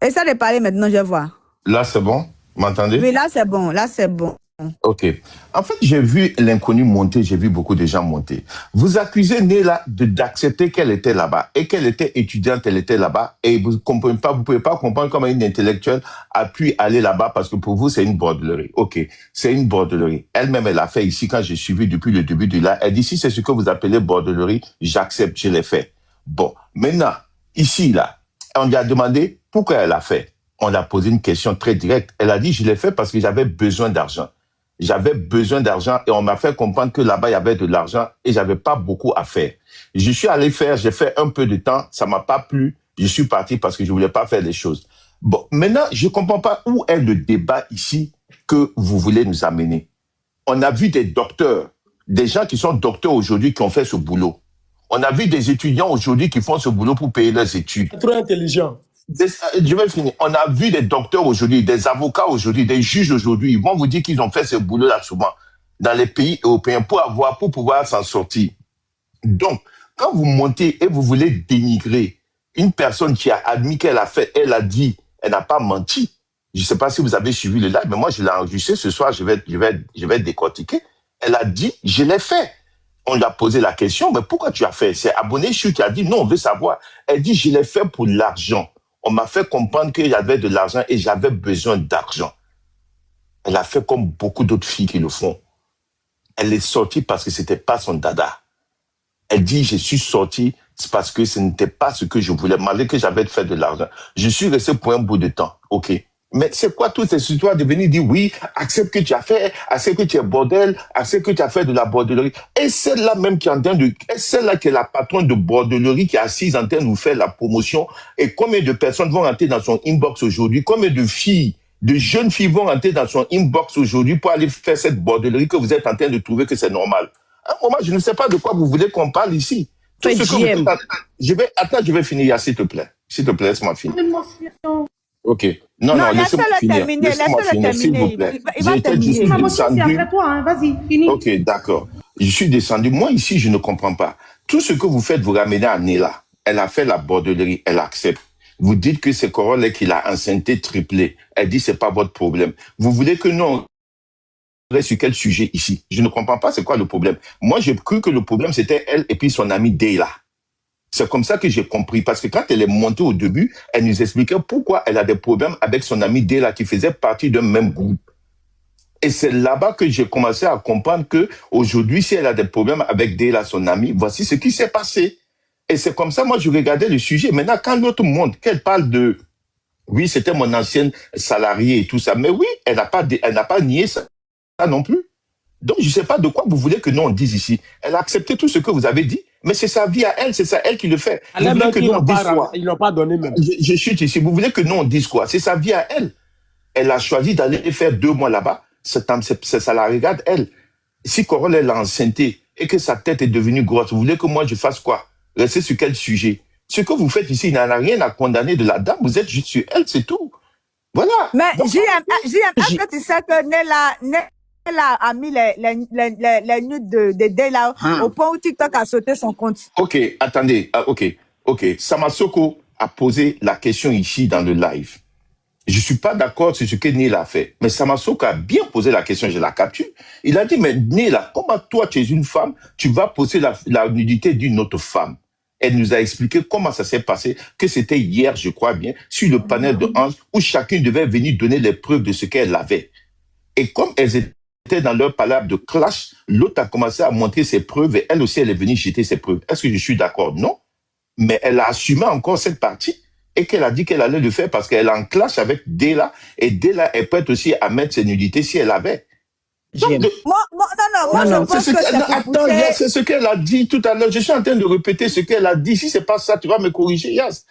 Essaie de parler maintenant, je vois. Là, c'est bon? Vous m'entendez? Oui, là, c'est bon. Là, c'est bon. Ok. En fait, j'ai vu l'inconnu monter, j'ai vu beaucoup de gens monter. Vous accusez Nella d'accepter qu'elle était là-bas et qu'elle était étudiante, elle était là-bas et vous comprenez pas, vous pouvez pas comprendre comment une intellectuelle a pu aller là-bas parce que pour vous, c'est une bordellerie. Ok. C'est une bordellerie. Elle-même, elle a fait ici quand j'ai suivi depuis le début de là. Elle dit, si c'est ce que vous appelez bordellerie, j'accepte, je l'ai fait. Bon. Maintenant, ici, là, on lui a demandé pourquoi elle a fait. On lui a posé une question très directe. Elle a dit, je l'ai fait parce que j'avais besoin d'argent. J'avais besoin d'argent et on m'a fait comprendre que là-bas, il y avait de l'argent et j'avais pas beaucoup à faire. Je suis allé faire, j'ai fait un peu de temps, ça m'a pas plu, je suis parti parce que je voulais pas faire les choses. Bon, maintenant, je ne comprends pas où est le débat ici que vous voulez nous amener. On a vu des docteurs, des gens qui sont docteurs aujourd'hui qui ont fait ce boulot. On a vu des étudiants aujourd'hui qui font ce boulot pour payer leurs études. Trop intelligent. Je vais finir. On a vu des docteurs aujourd'hui, des avocats aujourd'hui, des juges aujourd'hui. Ils vont vous dire qu'ils ont fait ce boulot-là souvent dans les pays européens pour pouvoir s'en sortir. Donc, quand vous montez et vous voulez dénigrer une personne qui a admis qu'elle a fait, elle a dit, elle n'a pas menti. Je ne sais pas si vous avez suivi le live, mais moi, je l'ai enregistré ce soir, je vais décortiquer. Elle a dit, je l'ai fait. On lui a posé la question, mais pourquoi tu as fait? C'est Abonné Chou qui a dit, non, on veut savoir. Elle dit, je l'ai fait pour l'argent. On m'a fait comprendre qu'il y avait de l'argent et j'avais besoin d'argent. Elle a fait comme beaucoup d'autres filles qui le font. Elle est sortie parce que c'était pas son dada. Elle dit, je suis sortie parce que ce n'était pas ce que je voulais, malgré que j'avais fait de l'argent. Je suis resté pour un bout de temps. OK. Mais c'est quoi toutes ces histoires de venir dire, oui, accepte que tu as fait, accepte que tu es bordel, accepte que tu as fait de la bordellerie. Et celle-là même qui est en train de, et celle-là qui est la patronne de bordellerie qui est assise en train de nous faire la promotion. Et combien de personnes vont rentrer dans son inbox aujourd'hui? Combien de filles, de jeunes filles vont rentrer dans son inbox aujourd'hui pour aller faire cette bordellerie que vous êtes en train de trouver que c'est normal? À un moment, je ne sais pas de quoi vous voulez qu'on parle ici. Tout ce que vous... je vais finir, s'il te plaît. S'il te plaît, laisse-moi finir. OK. Non, laissez-moi finir. Laissez-moi finir, s'il vous plaît. Il va terminer. C'est après toi, hein. Vas-y, finis. OK, d'accord. Je suis descendu. Moi, ici, je ne comprends pas. Tout ce que vous faites, vous ramenez à Nela. Elle a fait la bordellerie, elle accepte. Vous dites que c'est Corolle qui l'a enceinté triplé. Elle dit, c'est pas votre problème. Vous voulez que nous, on sur quel sujet ici? Je ne comprends pas c'est quoi le problème. Moi, j'ai cru que le problème, c'était elle et puis son amie Deyla. C'est comme ça que j'ai compris. Parce que quand elle est montée au début, elle nous expliquait pourquoi elle a des problèmes avec son amie Deyla qui faisait partie d'un même groupe. Et c'est là-bas que j'ai commencé à comprendre que aujourd'hui, si elle a des problèmes avec Deyla, son amie, voici ce qui s'est passé. Et c'est comme ça, moi, je regardais le sujet. Maintenant, quand l'autre montre qu'elle parle de, oui, c'était mon ancienne salariée et tout ça, mais oui, elle n'a pas nié ça non plus. Donc, je ne sais pas de quoi vous voulez que nous on dise ici. Elle a accepté tout ce que vous avez dit, mais c'est sa vie à elle, c'est ça elle qui le fait. Vous voulez que nous on dise quoi? Ils l'ont pas donné même. Je suis ici. Vous voulez que nous on dise quoi? C'est sa vie à elle. Elle a choisi d'aller faire 2 mois là-bas. Ça la regarde elle. Si Corolle l'a enceinté et que sa tête est devenue grosse, vous voulez que moi je fasse quoi? Rester sur quel sujet? Ce que vous faites ici, il n'y en a rien à condamner de la dame. Vous êtes juste sur elle, c'est tout. Voilà. Mais JM, est-ce que tu sais que Nela a mis les nudes de Deyla au point où TikTok a sauté son compte? OK, attendez. OK. Samasoko a posé la question ici dans le live. Je suis pas d'accord sur ce que Nela a fait. Mais Samasoko a bien posé la question, je la capture. Il a dit, mais Nela, comment toi, tu es une femme, tu vas poser la nudité d'une autre femme? Elle nous a expliqué comment ça s'est passé, que c'était hier, je crois bien, sur le panel de Hans, où chacune devait venir donner les preuves de ce qu'elle avait. Et comme elles étaient dans leur palabre de clash, l'autre a commencé à montrer ses preuves et elle aussi, elle est venue jeter ses preuves. Est-ce que je suis d'accord? Non. Mais elle a assumé encore cette partie et qu'elle a dit qu'elle allait le faire parce qu'elle est en clash avec Deyla et Deyla est prête aussi à mettre ses nudités si elle avait. Donc, je pense que c'est ce qu'elle a dit tout à l'heure. Je suis en train de répéter ce qu'elle a dit. Si c'est pas ça, tu vas me corriger, Yas.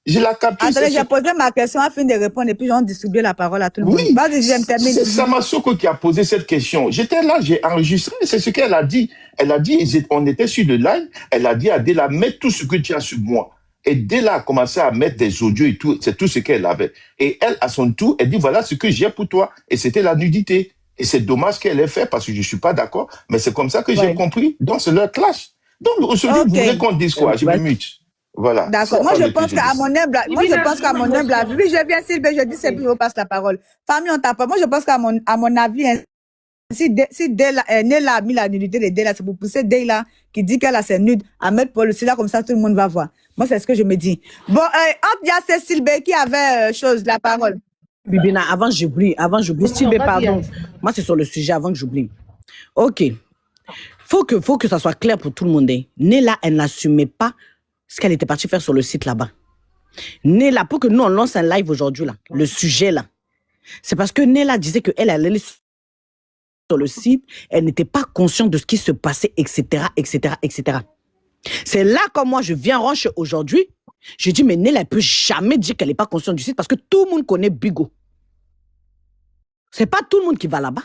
Je la capte. Attendez, j'ai posé ma question afin de répondre et puis on distribue la parole à tout le monde. Vas-y, je termine. C'est Samasoko qui a posé cette question. J'étais là, j'ai enregistré, c'est ce qu'elle a dit. Elle a dit, on était sur le live, elle a dit à Deyla, mets tout ce que tu as sur moi. Et Deyla a commencé à mettre des audios et tout, c'est tout ce qu'elle avait. Et elle, à son tour, elle dit, voilà ce que j'ai pour toi. Et c'était la nudité. Et c'est dommage qu'elle ait fait parce que je suis pas d'accord, mais c'est comme ça que j'ai compris. Donc, c'est leur clash. Donc, aujourd'hui, vous voulez qu'on dise quoi? Je me mute. Voilà. D'accord. Moi, je pense qu'à mon humble avis, oui, je viens, Sylvie, je dis, c'est plus, je vous passe la parole. Famille, on tape. Moi, je pense qu'à mon avis, si Nela a mis la nudité de Deyla, c'est pour pousser Deyla, qui dit qu'elle a ses nudes, à mettre pour le là, comme ça, tout le monde va voir. Moi, c'est ce que je me dis. Bon, il y a Cécile B qui avait, la parole. Bibina, avant j'oublie, Sylvie, pardon. Moi, c'est sur le sujet, avant que j'oublie. OK. Faut que ça soit clair pour tout le monde. Nela, elle n'assumait pas ce qu'elle était partie faire sur le site là-bas. Nela, pour que nous, on lance un live aujourd'hui, là, le sujet, là, c'est parce que Nela disait qu'elle allait sur le site, elle n'était pas consciente de ce qui se passait, etc., etc., etc. C'est là que moi, je viens rancher aujourd'hui Je dis, mais Nella, elle peut jamais dire qu'elle n'est pas consciente du site parce que tout le monde connaît Bigo. C'est pas tout le monde qui va là-bas.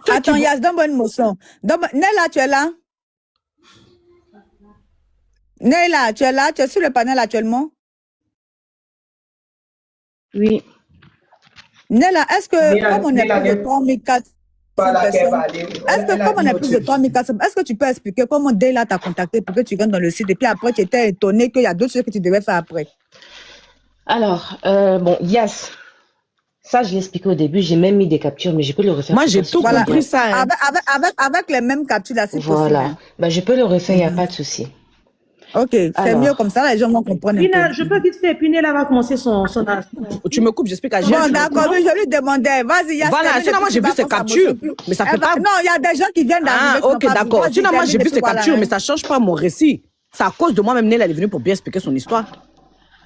Attends, Yas, donne-moi une motion. Nella, tu es là? Nella, tu es là? Tu es sur le panel actuellement? Oui. Nella, est-ce que, comme on est plus de 3400 personnes, est-ce que, comme on est plus de 3400, est-ce que tu peux expliquer comment Nella t'a contacté pour que tu viennes dans le site et puis après, tu étais étonné qu'il y a d'autres choses que tu devais faire après? Alors, bon, Yas, ça, je l'ai expliqué au début, j'ai même mis des captures, mais je peux le refaire. Moi, j'ai tout compris ça. Hein. Avec les mêmes captures là, c'est possible. Voilà. Bah, je peux le refaire, il n'y a pas de souci. Ok, c'est mieux comme ça, les gens vont comprendre. Pina, je peux vite faire. Pina, va commencer son âge. Tu me coupes, j'explique à Gilles. Bon, d'accord, je lui demandais. Vas-y, Yas. Voilà, sinon, moi, j'ai vu ses captures. Mais ça fait pas. Non, il y a des gens qui viennent d'arriver. Ah, ok, d'accord. Sinon, moi, j'ai vu ses captures, mais ça change pas mon récit. C'est à cause de moi-même, Nella, elle est venue pour bien expliquer son histoire.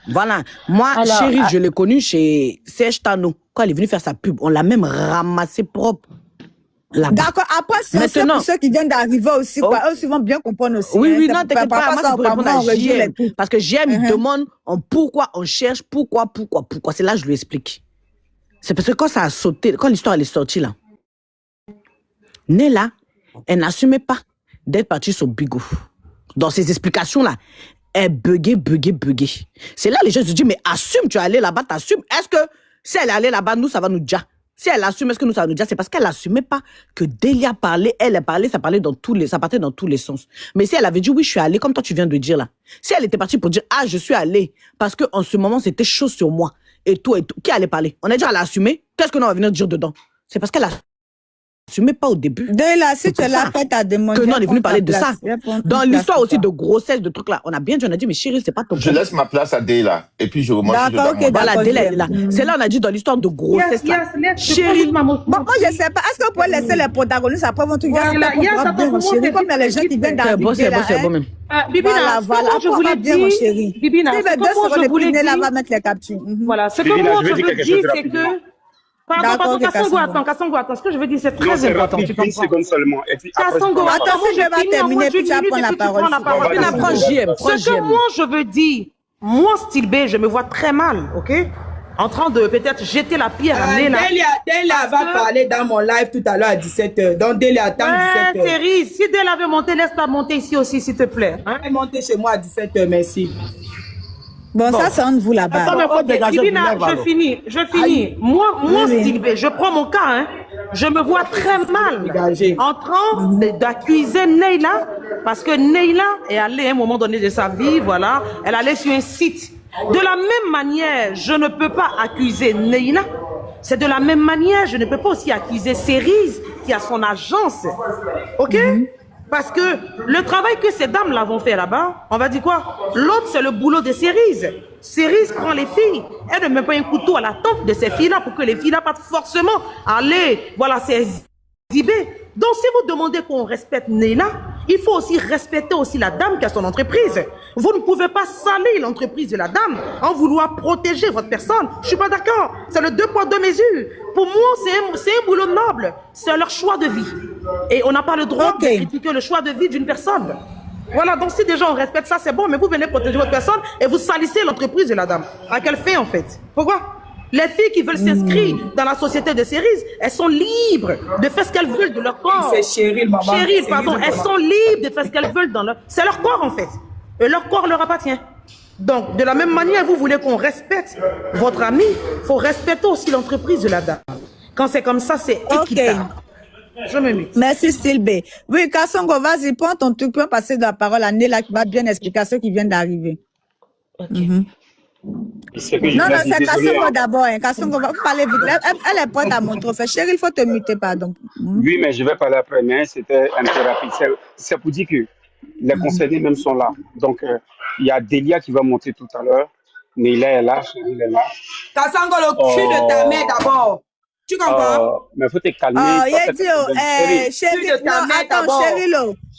Voilà. Moi, Alors, Chérie, je l'ai connue chez Serge Tano. Quand elle est venue faire sa pub, on l'a même ramassée propre. D'accord, après, c'est pour ceux qui viennent d'arriver aussi, quoi. Eux aussi vont bien comprendre aussi. Oui, hein. oui, non, t'inquiète pas, moi, c'est pour répondre à JM. Parce que JM, il demande pourquoi on cherche, pourquoi. C'est là que je lui explique. C'est parce que quand ça a sauté, quand l'histoire elle est sortie là, Nella, elle n'assumait pas d'être partie sur Bigo. Dans ses explications-là, elle buguait. C'est là les gens se disent, mais assume, tu es allé là-bas, t'assumes. Est-ce que si elle est allée là-bas, nous, ça va nous dire? Si elle assume, est-ce que nous, ça va nous dire? C'est parce qu'elle n'assumait pas que Delia parlait, elle a parlé, ça partait dans tous les sens. Mais si elle avait dit, oui, je suis allée, comme toi, tu viens de dire là. Si elle était partie pour dire, ah, je suis allée, parce qu'en ce moment, c'était chaud sur moi, et tout, qui allait parler? On a dit, elle a assumé. Qu'est-ce que nous, on va venir dire dedans? C'est parce qu'elle a assumé pas au début. Là, si tu es là, fait ta demande. Que non, on est venu parler de ça. Dans l'histoire aussi de grossesse, de trucs là, on a bien dit, on a dit, mais chérie, c'est pas ton Je laisse ma place à Deila. Et puis je remonte. D'accord, ok, voilà, Deila est là. C'est là, on a dit dans l'histoire de grossesse là. Chérie. Bon, moi, je sais pas. Est-ce que vous pouvez laisser les protagonistes après vont tout Chérie, comme il y a les gens qui viennent d'arriver. C'est bon même. Bibina, voilà, je voulais dire, Bibina, ce que moi je voulais dire, va mettre les captures. Voilà, ce que moi je veux dire, c'est que pardon, Kassongo, attends, ce que je veux dire, c'est très important, tu comprends. 30 secondes seulement. Et puis après, Kassongo, attends, si je vais terminer, puis tu vas prendre la parole. Ce que moi, je veux dire, moi, style B, je me vois très mal, ok? En train de peut-être jeter la pierre à Nella. Delia va parler dans mon live tout à l'heure à 17h. Donc, Delia attend 17h. Thierry, si Delia veut monter, laisse-la monter ici aussi, s'il te plaît. Elle monter chez moi à 17h, merci. Bon, ça, c'est entre vous là-bas. Bibina, je finis. Moi, style B, je prends mon cas, hein. Je me vois très mal en train d'accuser Nella, parce que Nella est allée à un moment donné de sa vie, voilà, elle allait sur un site. De la même manière, je ne peux pas accuser Nella. C'est de la même manière, je ne peux pas aussi accuser Cerise qui a son agence. Ok? Parce que le travail que ces dames-là vont faire là-bas, on va dire quoi? L'autre, c'est le boulot de Cerise. Cerise prend les filles. Elle ne met pas un couteau à la tempe de ces filles-là pour que les filles-là partent forcément aller, voilà, s'exhiber. Donc, si vous demandez qu'on respecte Nella, il faut aussi respecter aussi la dame qui a son entreprise. Vous ne pouvez pas salir l'entreprise de la dame en vouloir protéger votre personne. Je suis pas d'accord. C'est le 2 poids 2 mesures. Pour moi, c'est un boulot noble. C'est leur choix de vie. Et on n'a pas le droit de critiquer le choix de vie d'une personne. Voilà, donc si déjà on respecte ça, c'est bon, mais vous venez protéger votre personne et vous salissez l'entreprise de la dame. À quelle fin, en fait? Pourquoi? Les filles qui veulent s'inscrire dans la société de Cerise, elles sont libres de faire ce qu'elles veulent de leur corps. C'est Cheryl, maman. Cheryl, pardon, elles sont libres de faire ce qu'elles veulent dans leur... C'est leur corps, en fait. Et leur corps leur appartient. Donc, de la même manière, vous voulez qu'on respecte votre ami, il faut respecter aussi l'entreprise de la dame. Quand c'est comme ça, c'est équitable. Je me mute. Merci, Sylvie. Oui, Kassongo, vas-y, prends ton truc, tu peux passer de la parole à Nella qui va bien expliquer à ceux qui viennent d'arriver. Ok. Non, c'est Kassongo d'abord. Kassongo, vous parlez vite. Elle est prête à mon trophée. Chérie, il faut te muter, pardon. Oui, mais je vais parler après, mais c'était un peu rapide. C'est pour dire que les concernés même sont là. Donc, il y a Delia qui va monter tout à l'heure. Nella est là, Cheryl est là. Kassongo, le cul de ta mère d'abord. Tu comprends? Mais il faut te calmer. Chérie, non, attends, Chérie,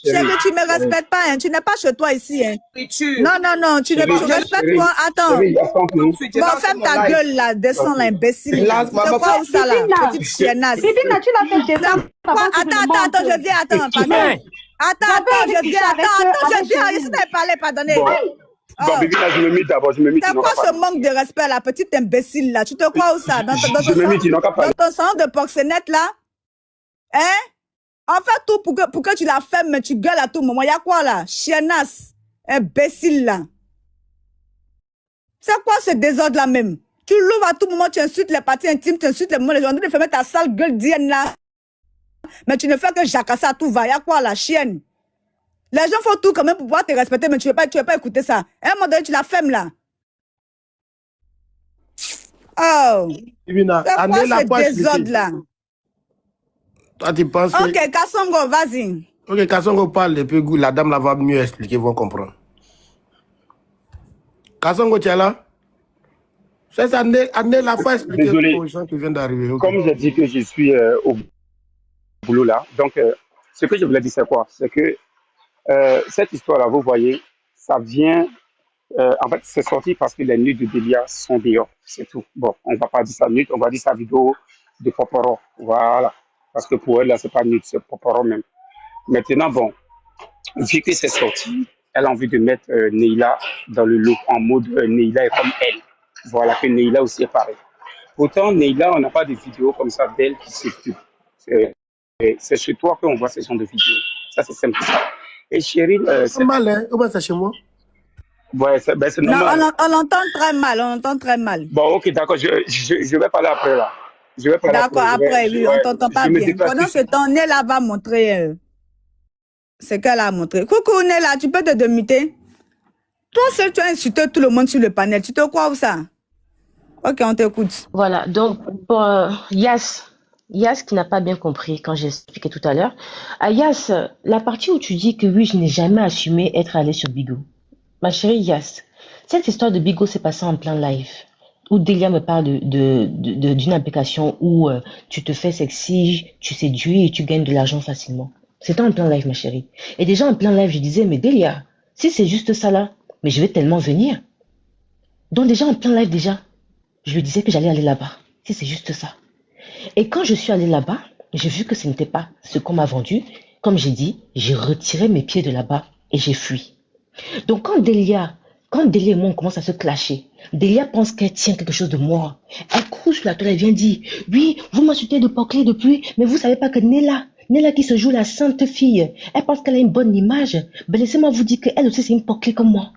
Chérie, tu ne me respectes pas, hein. Tu n'es pas chez toi ici, hein. Non, tu ne me respectes pas. Attends. Bon, ferme ta gueule là, descends l'imbécile. C'est quoi où ça là? Petite chiennasse. Bibina, tu l'as fait déjà. Attends, je viens, attends, pardon. Attends, je viens, laissez-moi parler, pardonnez. Bon, Oh, bébé, là, je me mute d'abord, je me mute, c'est ils n'ont quoi qu'à ce parler. manque de respect, la petite imbécile là? Tu te crois où ça? Je me mute, ils n'ont qu'à Dans parler. ton salon de proxénète là? Hein? En fait tout pour que tu la fermes, mais tu gueules à tout moment. Y'a quoi là? Chiennasse, imbécile là. C'est quoi ce désordre là même? Tu l'ouvres à tout moment, tu insultes les parties intimes, tu insultes les moments, les gens de fermer ta sale gueule dienne là. Mais tu ne fais que jacasser à tout va. Y'a quoi la chienne? Les gens font tout quand même pour pouvoir te respecter, mais tu veux pas écouter ça. À un moment donné, tu la fermes là. Oh, Ibina, c'est quoi Année l'a ce pas désordre expliqué. là? Toi, tu penses que... Ok, Kassongo, vas-y. Ok, Kassongo parle et puis la dame là va mieux expliquer, ils vont comprendre. Kassongo, tu es là? C'est ça, Année l'a pas expliqué Désolé, aux gens qui viennent d'arriver. Ok. comme j'ai dit que je suis au boulot là, donc ce que je voulais dire, c'est quoi? C'est que cette histoire-là, vous voyez, ça vient, en fait, c'est sorti parce que les nudes de Delia sont dehors, c'est tout. Bon, on va pas dire ça nude, on va dire ça vidéo de Poporo, voilà. Parce que pour elle, là, c'est pas nude, c'est Poporo même. Maintenant, bon, vu que c'est sorti, elle a envie de mettre Neila dans le lot, en mode Neila est comme elle. Voilà, que Neila aussi est pareil. Pourtant, Neila, on n'a pas de vidéos comme ça d'elle qui circulent. C'est chez toi qu'on voit ce genre de vidéos. Ça, c'est simple. Et Cheryl, C'est mal, hein? Comment ça chez moi? ouais, c'est Non, normal. on entend très mal, on entend très mal. Bon, ok, d'accord, je vais parler après là. Je vais parler D'accord, après. après, oui, on t'entend pas je me bien. déplace Pendant tout ce seul. temps, Nella va montrer ce qu'elle a montré. Coucou Nella, tu peux te démuter? Toi seul, tu as insulté tout le monde sur le panel. Tu te crois où ça? Ok, on t'écoute. Voilà, donc pour Yas qui n'a pas bien compris quand j'ai expliqué tout à l'heure. Yas, la partie où tu dis que oui, je n'ai jamais assumé être allé sur Bigo. Ma chérie Yas, cette histoire de Bigo s'est passée en plein live. Où Delia me parle d'une application où tu te fais sexy, tu séduis et tu gagnes de l'argent facilement. C'était en plein live, ma chérie. Et déjà en plein live, je disais, mais Delia, si c'est juste ça là, mais je vais tellement venir. Donc déjà en plein live déjà, je lui disais que j'allais aller là-bas, si c'est juste ça. Et quand je suis allée là-bas, j'ai vu que ce n'était pas ce qu'on m'a vendu. Comme j'ai dit, j'ai retiré mes pieds de là-bas et j'ai fui. Donc quand Delia et moi on commence à se clasher, Delia pense qu'elle tient quelque chose de moi. Elle court sur la toile, elle vient dire, oui, vous m'insultez de Poclé depuis, mais vous savez pas que Nella qui se joue la sainte fille, elle pense qu'elle a une bonne image. Ben laissez-moi vous dire qu'elle aussi c'est une Poclé comme moi.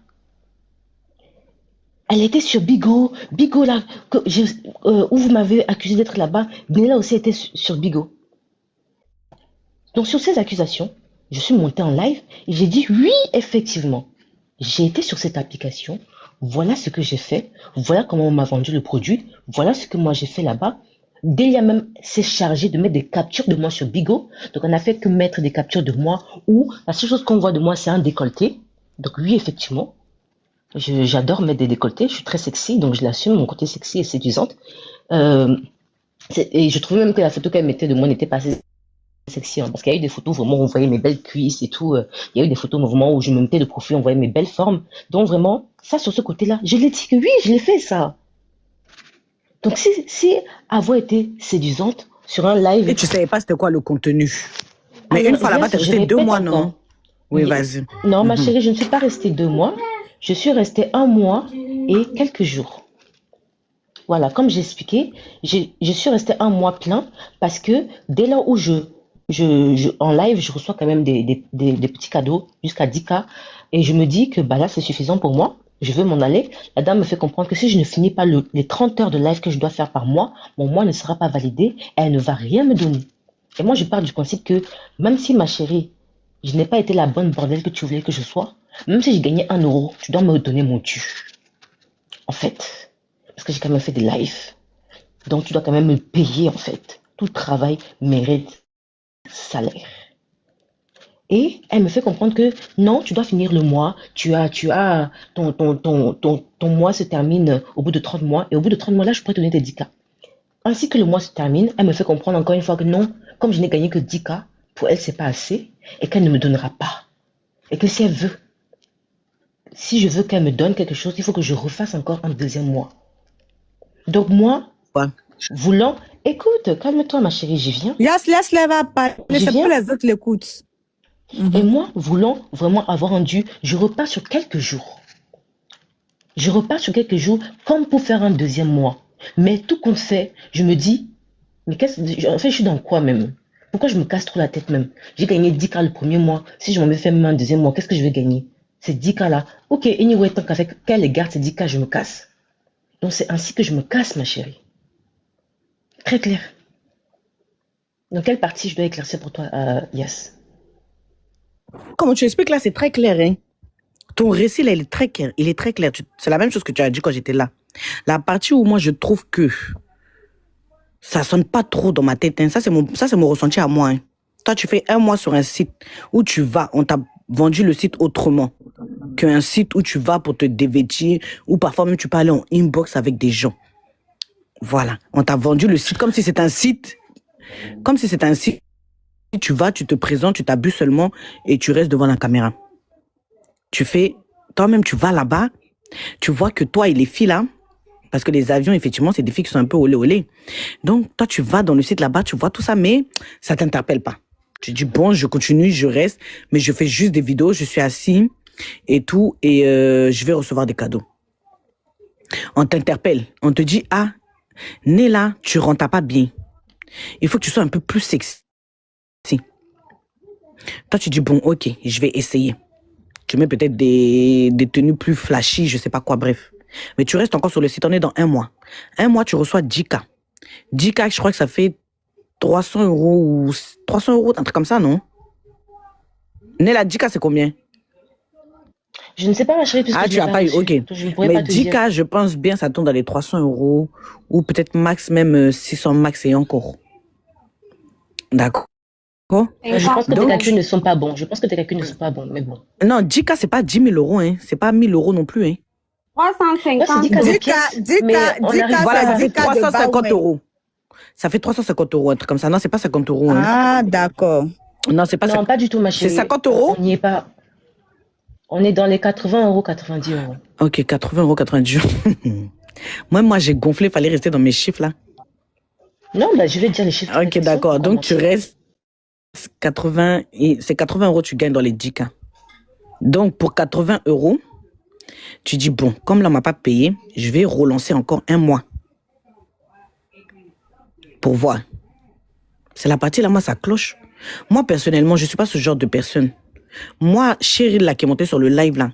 Elle était sur Bigo là, où vous m'avez accusé d'être là-bas, Nella aussi était sur Bigo. Donc sur ces accusations, je suis montée en live et j'ai dit oui, effectivement, j'ai été sur cette application, voilà ce que j'ai fait, voilà comment on m'a vendu le produit, voilà ce que moi j'ai fait là-bas. Delia même s'est chargée de mettre des captures de moi sur Bigo, donc on n'a fait que mettre des captures de moi où la seule chose qu'on voit de moi c'est un décolleté. Donc oui, effectivement, j'adore mettre des décolletés, je suis très sexy, donc je l'assume, mon côté sexy et séduisante. Et je trouvais même que la photo qu'elle mettait de moi n'était pas assez sexy, hein, parce qu'il y a eu des photos vraiment où on voyait mes belles cuisses et tout. Il y a eu des photos vraiment où je me mettais de profil, on voyait mes belles formes. Donc vraiment, ça sur ce côté-là, je l'ai dit que oui, je l'ai fait ça. Donc si avoir été séduisante sur un live... Et tu savais pas c'était quoi le contenu. Mais Alors, une fois là-bas, yes, t'es je resté 2 répète mois, encore. non? Oui, vas-y. Non, ma chérie, je ne suis pas restée 2 mois. Je suis restée 1 mois et quelques jours. Voilà, comme j'ai expliqué, je suis restée 1 mois plein parce que dès lors où en live, je reçois quand même des petits cadeaux jusqu'à 10K et je me dis que bah là, c'est suffisant pour moi. Je veux m'en aller. La dame me fait comprendre que si je ne finis pas les 30 heures de live que je dois faire par mois, mon mois ne sera pas validé et elle ne va rien me donner. Et moi, je pars du principe que même si ma chérie, je n'ai pas été la bonne bordelle que tu voulais que je sois, même si j'ai gagné 1 euro, tu dois me donner mon dû. En fait, parce que j'ai quand même fait des lives. Donc, tu dois quand même me payer, en fait. Tout travail mérite salaire. Et elle me fait comprendre que non, tu dois finir le mois. Ton mois se termine au bout de 30 mois. Et au bout de 30 mois, là, je pourrais te donner tes 10K. Ainsi que le mois se termine, elle me fait comprendre encore une fois que non, comme je n'ai gagné que 10K, pour elle, c'est pas assez. Et qu'elle ne me donnera pas. Et que si elle veut, si je veux qu'elle me donne quelque chose, il faut que je refasse encore un 2e mois. Donc moi, voulant... Écoute, calme-toi ma chérie, j'y viens. Yes, laisse-les va parler, c'est pour les autres l'écoutent. Et moi, voulant vraiment avoir un dû, je repars sur quelques jours. Je repars sur quelques jours comme pour faire un deuxième mois. Mais tout compte fait, je me dis, mais en fait, je suis dans quoi même? Pourquoi je me casse trop la tête même? J'ai gagné 10K le premier mois. Si je m'en vais faire même un deuxième mois, qu'est-ce que je vais gagner? Ces 10K là. Ok, anyway, tant qu'elle garde ces 10K, je me casse. Donc c'est ainsi que je me casse, ma chérie. Très clair. Dans quelle partie je dois éclaircir pour toi, Yas? Comment tu expliques là, c'est très clair, hein. Ton récit là, il est très clair. Il est très clair. C'est la même chose que tu as dit quand j'étais là. La partie où moi je trouve que ça sonne pas trop dans ma tête, hein. Ça c'est mon ressenti à moi, hein. Toi, tu fais un mois sur un site où tu vas, on t'a vendu le site autrement qu'un site où tu vas pour te dévêtir, ou parfois même tu peux aller en inbox avec des gens. Voilà. On t'a vendu le site comme si c'était un site. Comme si c'était un site. Tu vas, tu te présentes, tu t'abuses seulement et tu restes devant la caméra. Tu fais, toi-même, tu vas là-bas, tu vois que toi et les filles là, parce que les avions, effectivement, c'est des filles qui sont un peu olé olé. Donc, toi, tu vas dans le site là-bas, tu vois tout ça, mais ça t'interpelle pas. Tu dis, bon, je continue, je reste, mais je fais juste des vidéos, je suis assis et tout, et je vais recevoir des cadeaux. On t'interpelle, on te dit, ah, Néla, tu rentres pas bien. Il faut que tu sois un peu plus sexy. Toi, tu dis, bon, ok, je vais essayer. Tu mets peut-être des tenues plus flashy, je sais pas quoi, bref. Mais tu restes encore sur le site, on est dans un mois. Un mois, tu reçois 10K. 10K, je crois que ça fait 300 euros ou 300 euros, un truc comme ça, non? Néla, 10K, c'est combien? Je ne sais pas, ma chérie, puisque Ah, je tu l'ai n'as pas pas eu, reçu. ok. Donc, je ne pourrais Mais pas te 10K, dire. je pense bien, ça tombe dans les 300 euros. Ou peut-être max, même 600 max et encore. D'accord? Je pense que tes Donc, calculs ne sont pas bons. Je pense que tes calculs ne sont pas bons, mais bon. non, 10K, c'est pas 10 000 euros, hein. C'est pas 1000 euros non plus, hein. Moi, c'est 350. 10K de 10K, pièces, mais 10K, on 10K, arrive Voilà, pas ça à... fait 10K de 350 Baoumé. euros. Ça fait 350 euros, un truc comme ça. Non, c'est pas 50 euros, hein. Ah, d'accord. Non, c'est pas Non, 50. pas du tout, ma C'est chérie. 50 euros? On n'y est pas. On est dans les 80 euros, 90 euros. Ok, 80 euros, 90 euros. Moi, j'ai gonflé, fallait rester dans mes chiffres, là. Non, bah, je vais te dire les chiffres. Ok, d'accord. Donc, tu restes 80, et c'est 80 euros, tu gagnes dans les 10K. Donc, pour 80 euros, tu dis, bon, comme là, on m'a pas payé, je vais relancer encore un mois. Pour voir. C'est la partie là, moi, ça cloche. Moi, personnellement, je suis pas ce genre de personne. Moi, Cheryl, là, qui est montée sur le live, là,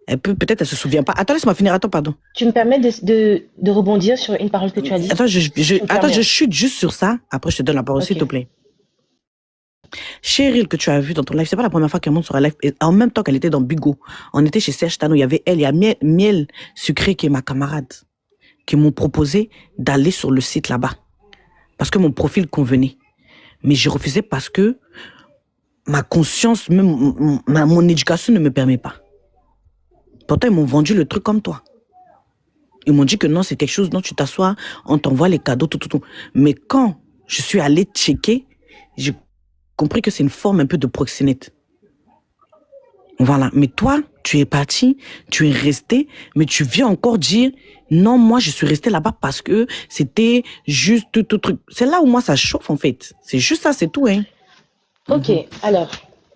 peut-être, elle se souvient pas. Attends, laisse-moi finir. Attends, pardon. Tu me permets de rebondir sur une parole que tu as dit? Attends, me attends, permets. je chute juste sur ça. Après, je te donne la parole, Ok. s'il te plaît. Cheryl, que tu as vu dans ton live, c'est pas la première fois qu'elle monte sur un live. Et en même temps qu'elle était dans Bigo, on était chez Serge Tano, il y avait elle, il y a Miel Sucré, qui est ma camarade, qui m'ont proposé d'aller sur le site là-bas. Parce que mon profil convenait. Mais j'ai refusé parce que ma conscience, même mon éducation ne me permet pas. Pourtant, ils m'ont vendu le truc comme toi. Ils m'ont dit que non, c'est quelque chose dont tu t'assois, on t'envoie les cadeaux, tout. Mais quand je suis allée checker, j'ai compris que c'est une forme un peu de proxénète. Voilà. Mais toi, tu es parti, tu es resté, mais tu viens encore dire, non, moi, je suis resté là-bas parce que c'était juste tout truc. C'est là où moi, ça chauffe, en fait. C'est juste ça, c'est tout, hein. Ok, alors,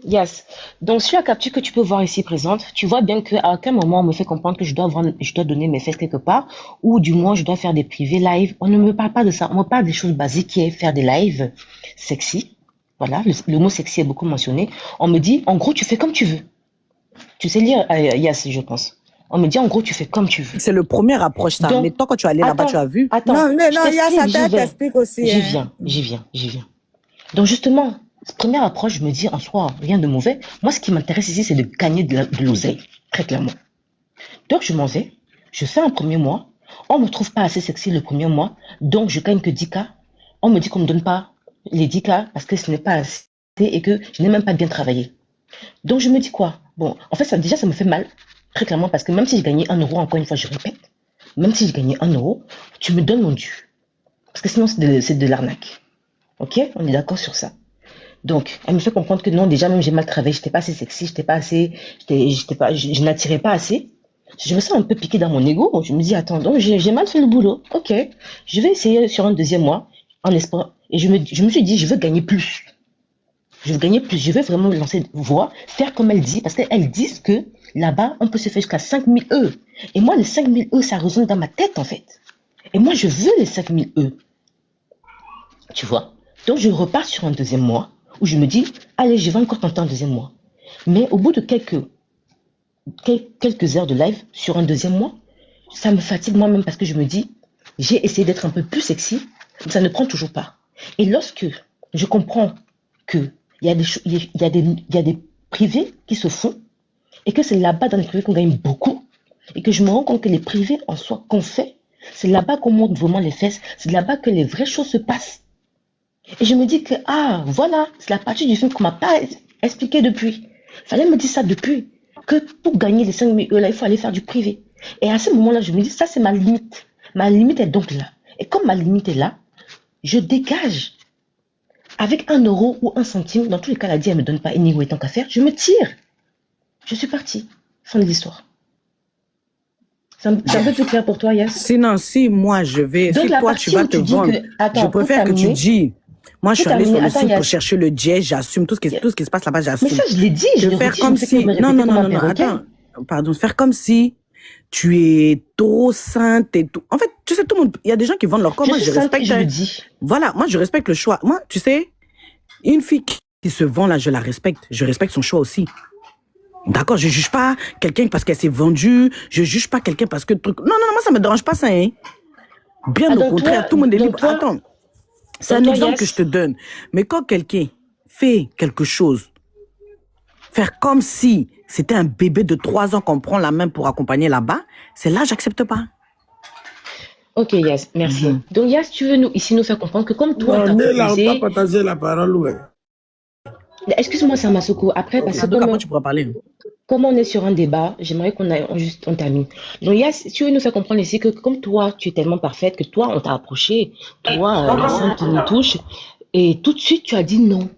Yas. Donc, sur la capture que tu peux voir ici présente, tu vois bien qu'à aucun moment on me fait comprendre que je dois donner mes fesses quelque part, ou du moins je dois faire des privés live. On ne me parle pas de ça. On me parle des choses basiques qui est faire des lives sexy. Voilà, le mot sexy est beaucoup mentionné. On me dit, en gros, tu fais comme tu veux. Tu sais lire, Yas, je pense. On me dit, en gros, tu fais comme tu veux. C'est le premier approche, ça. Donc, Mais toi, quand tu es allé là-bas, tu as vu. Attends, Non, mais je non, il y a t'explique, ça j'y vais. t'explique aussi. J'y viens. Donc justement, première approche, je me dis en soi, rien de mauvais. Moi, ce qui m'intéresse ici, c'est de gagner de l'oseille, très clairement. Donc je m'en vais, je fais un premier mois, on me trouve pas assez sexy le premier mois, donc je gagne que 10K. On me dit qu'on me donne pas les 10K parce que ce n'est pas assez et que je n'ai même pas bien travaillé. Donc je me dis quoi? Bon, en fait, ça me fait mal, très clairement, parce que même si je gagnais 1 euro, encore une fois, je répète, même si je gagnais 1 euro, tu me donnes mon dû. Parce que sinon, c'est de l'arnaque. Ok? On est d'accord sur ça. Donc, elle me fait comprendre que non, déjà, même j'ai mal travaillé, j'étais pas assez sexy, je n'attirais pas assez. Je me sens un peu piqué dans mon ego. Je me dis, attends, donc j'ai mal fait le boulot. Ok, je vais essayer sur un deuxième mois, en espoir. Et je me suis dit, je veux gagner plus. Je veux gagner plus. Je veux vraiment lancer voix, faire comme elle dit, parce qu'elles disent que là-bas, on peut se faire jusqu'à 5000 E. Et moi, les 5000 E, ça résonne dans ma tête, en fait. Et moi, je veux les 5000 E. Tu vois? Donc, je repars sur un deuxième mois où je me dis, allez, je vais encore tenter un deuxième mois. Mais au bout de quelques heures de live sur un deuxième mois, ça me fatigue moi-même parce que je me dis, j'ai essayé d'être un peu plus sexy, mais ça ne prend toujours pas. Et lorsque je comprends qu'il y a des privés qui se font et que c'est là-bas dans les privés qu'on gagne beaucoup et que je me rends compte que les privés en soi qu'on fait, c'est là-bas qu'on monte vraiment les fesses, c'est là-bas que les vraies choses se passent. Et je me dis que, ah, voilà, c'est la partie du film qu'on m'a pas expliqué depuis. Fallait me dire ça depuis. Que pour gagner les 5000 euros, là, il faut aller faire du privé. Et à ce moment-là, je me dis, ça, c'est ma limite. Ma limite est donc là. Et comme ma limite est là, je dégage. Avec 1 euro ou 1 centime, dans tous les cas, la DIA ne me donne pas anyway tant qu'à faire, je me tire. Je suis partie. Fin de l'histoire. C'est un peu plus clair pour toi, Yass? Sinon, si moi je vais, Donc, si la toi partie tu vas où te tu dis vendre, que... Attends, je pour préfère que tu terminer, dis, moi je suis allée sur le attends, site pour Yass. chercher le jet, j'assume tout ce qui se passe là-bas, Mais j'assume. ça, je l'ai dit, je De l'ai faire redit, je comme ne fais que si, me non, répéter non, comme non, un non, non, perroquet. attends, pardon, faire comme si tu es trop sainte et tout. En fait, tu sais, tout le monde, il y a des gens qui vendent leur corps, Je moi suis je sainte et respecte, je le dis. voilà, moi je respecte le choix. Moi, tu sais, une fille qui se vend là, je la respecte, je respecte son choix aussi. D'accord, je juge pas quelqu'un parce qu'elle s'est vendue, je juge pas quelqu'un parce que truc. Non, non, non, moi ça me dérange pas ça, hein. Bien Ah, au contraire, tout le monde est libre. toi, Attends, c'est un donc toi, exemple que je Yass, te donne. Mais quand quelqu'un fait quelque chose, faire comme si c'était un bébé de 3 ans qu'on prend la main pour accompagner là-bas, c'est là, j'accepte pas. ok, Yass, merci. Donc, Yass, tu veux nous faire comprendre que comme toi, Non, t'as Nela, on peut proposé... partager la parole, ouais. Excuse-moi, Samasoko, après, Ok. parce que Donc après, tu pourras parler. comme on est sur un débat, j'aimerais on termine. Donc, Yass, tu veux nous faire comprendre ici que comme toi, tu es tellement parfaite que toi, on t'a approché, toi, les seins qui nous touchent, et tout de suite, tu as dit non.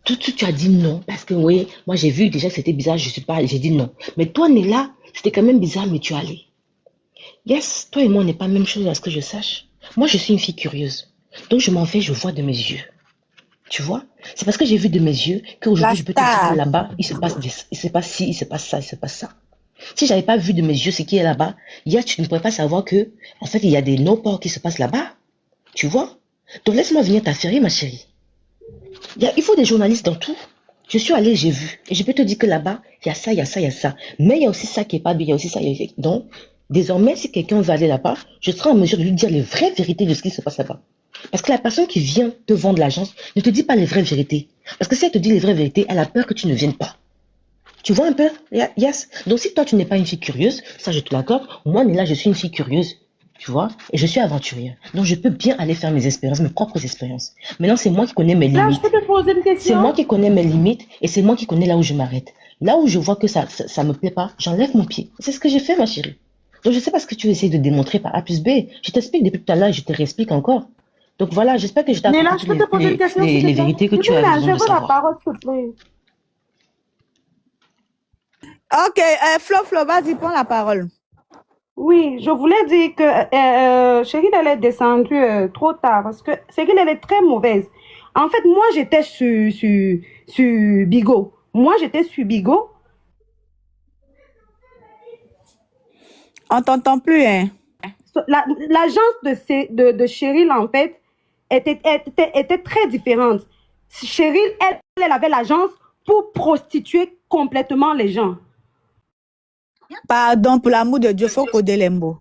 Tout de suite, tu as dit non. Parce que oui, moi, j'ai vu déjà que c'était bizarre, j'ai dit non. Mais toi, Nela, c'était quand même bizarre, mais tu es allé. Yes, toi et moi, on n'est pas la même chose à ce que je sache. Moi, je suis une fille curieuse. Donc, je m'en vais, je vois de mes yeux. Tu vois? C'est parce que j'ai vu de mes yeux qu'aujourd'hui, je peux te dire que là-bas, il se passe ci, il se passe ça, il se passe ça. Si j'avais pas vu de mes yeux ce qui est là-bas, hier, tu ne pourrais pas savoir que, en fait, il y a des no-ports qui se passent là-bas. Tu vois? Donc, laisse-moi venir t'affairer, ma chérie. Il faut des journalistes dans tout. Je suis allée, j'ai vu. Et je peux te dire que là-bas, il y a ça, il y a ça, il y a ça. Mais il y a aussi ça qui est pas bien, il y a aussi ça. Donc, désormais, si quelqu'un veut aller là-bas, je serai en mesure de lui dire les vraies vérités de ce qui se passe là-bas. Parce que la personne qui vient te vendre l'agence ne te dit pas les vraies vérités. Parce que si elle te dit les vraies vérités, elle a peur que tu ne viennes pas. Tu vois un peu? Yes. Donc, si toi, tu n'es pas une fille curieuse, ça, je te l'accorde. Moi, Nela, je suis une fille curieuse. Tu vois? Et je suis aventurière. Donc, je peux bien aller faire mes expériences, mes propres expériences. Maintenant, c'est moi qui connais mes Là, je limites. peux te poser une C'est question? moi qui connais mes limites et c'est moi qui connais là où je m'arrête. Là où je vois que ça me plaît pas, j'enlève mon pied. C'est ce que j'ai fait, ma chérie. Donc, je sais pas ce que tu essaies de démontrer par A plus B. Je t'explique depuis tout à l'heure et je te réexplique encore. Donc, voilà, j'espère que je t'ai Mais là, apporté je peux te poser une question, s'il te les plaît? vérités que Oui, tu as là, besoin je de veux la savoir. parole, s'il te plaît. Ok, Flo, vas-y, prends la parole. Oui, je voulais dire que Cheryl, elle est descendue trop tard parce que Cheryl, elle est très mauvaise. En fait, moi, j'étais sur Bigo. Moi, j'étais sur Bigo. On t'entend plus, hein? L'agence de Cheryl, en fait, était très différente. Cheryl, elle avait l'agence pour prostituer complètement les gens. Pardon, pour l'amour de Dieu, faut coder les mots.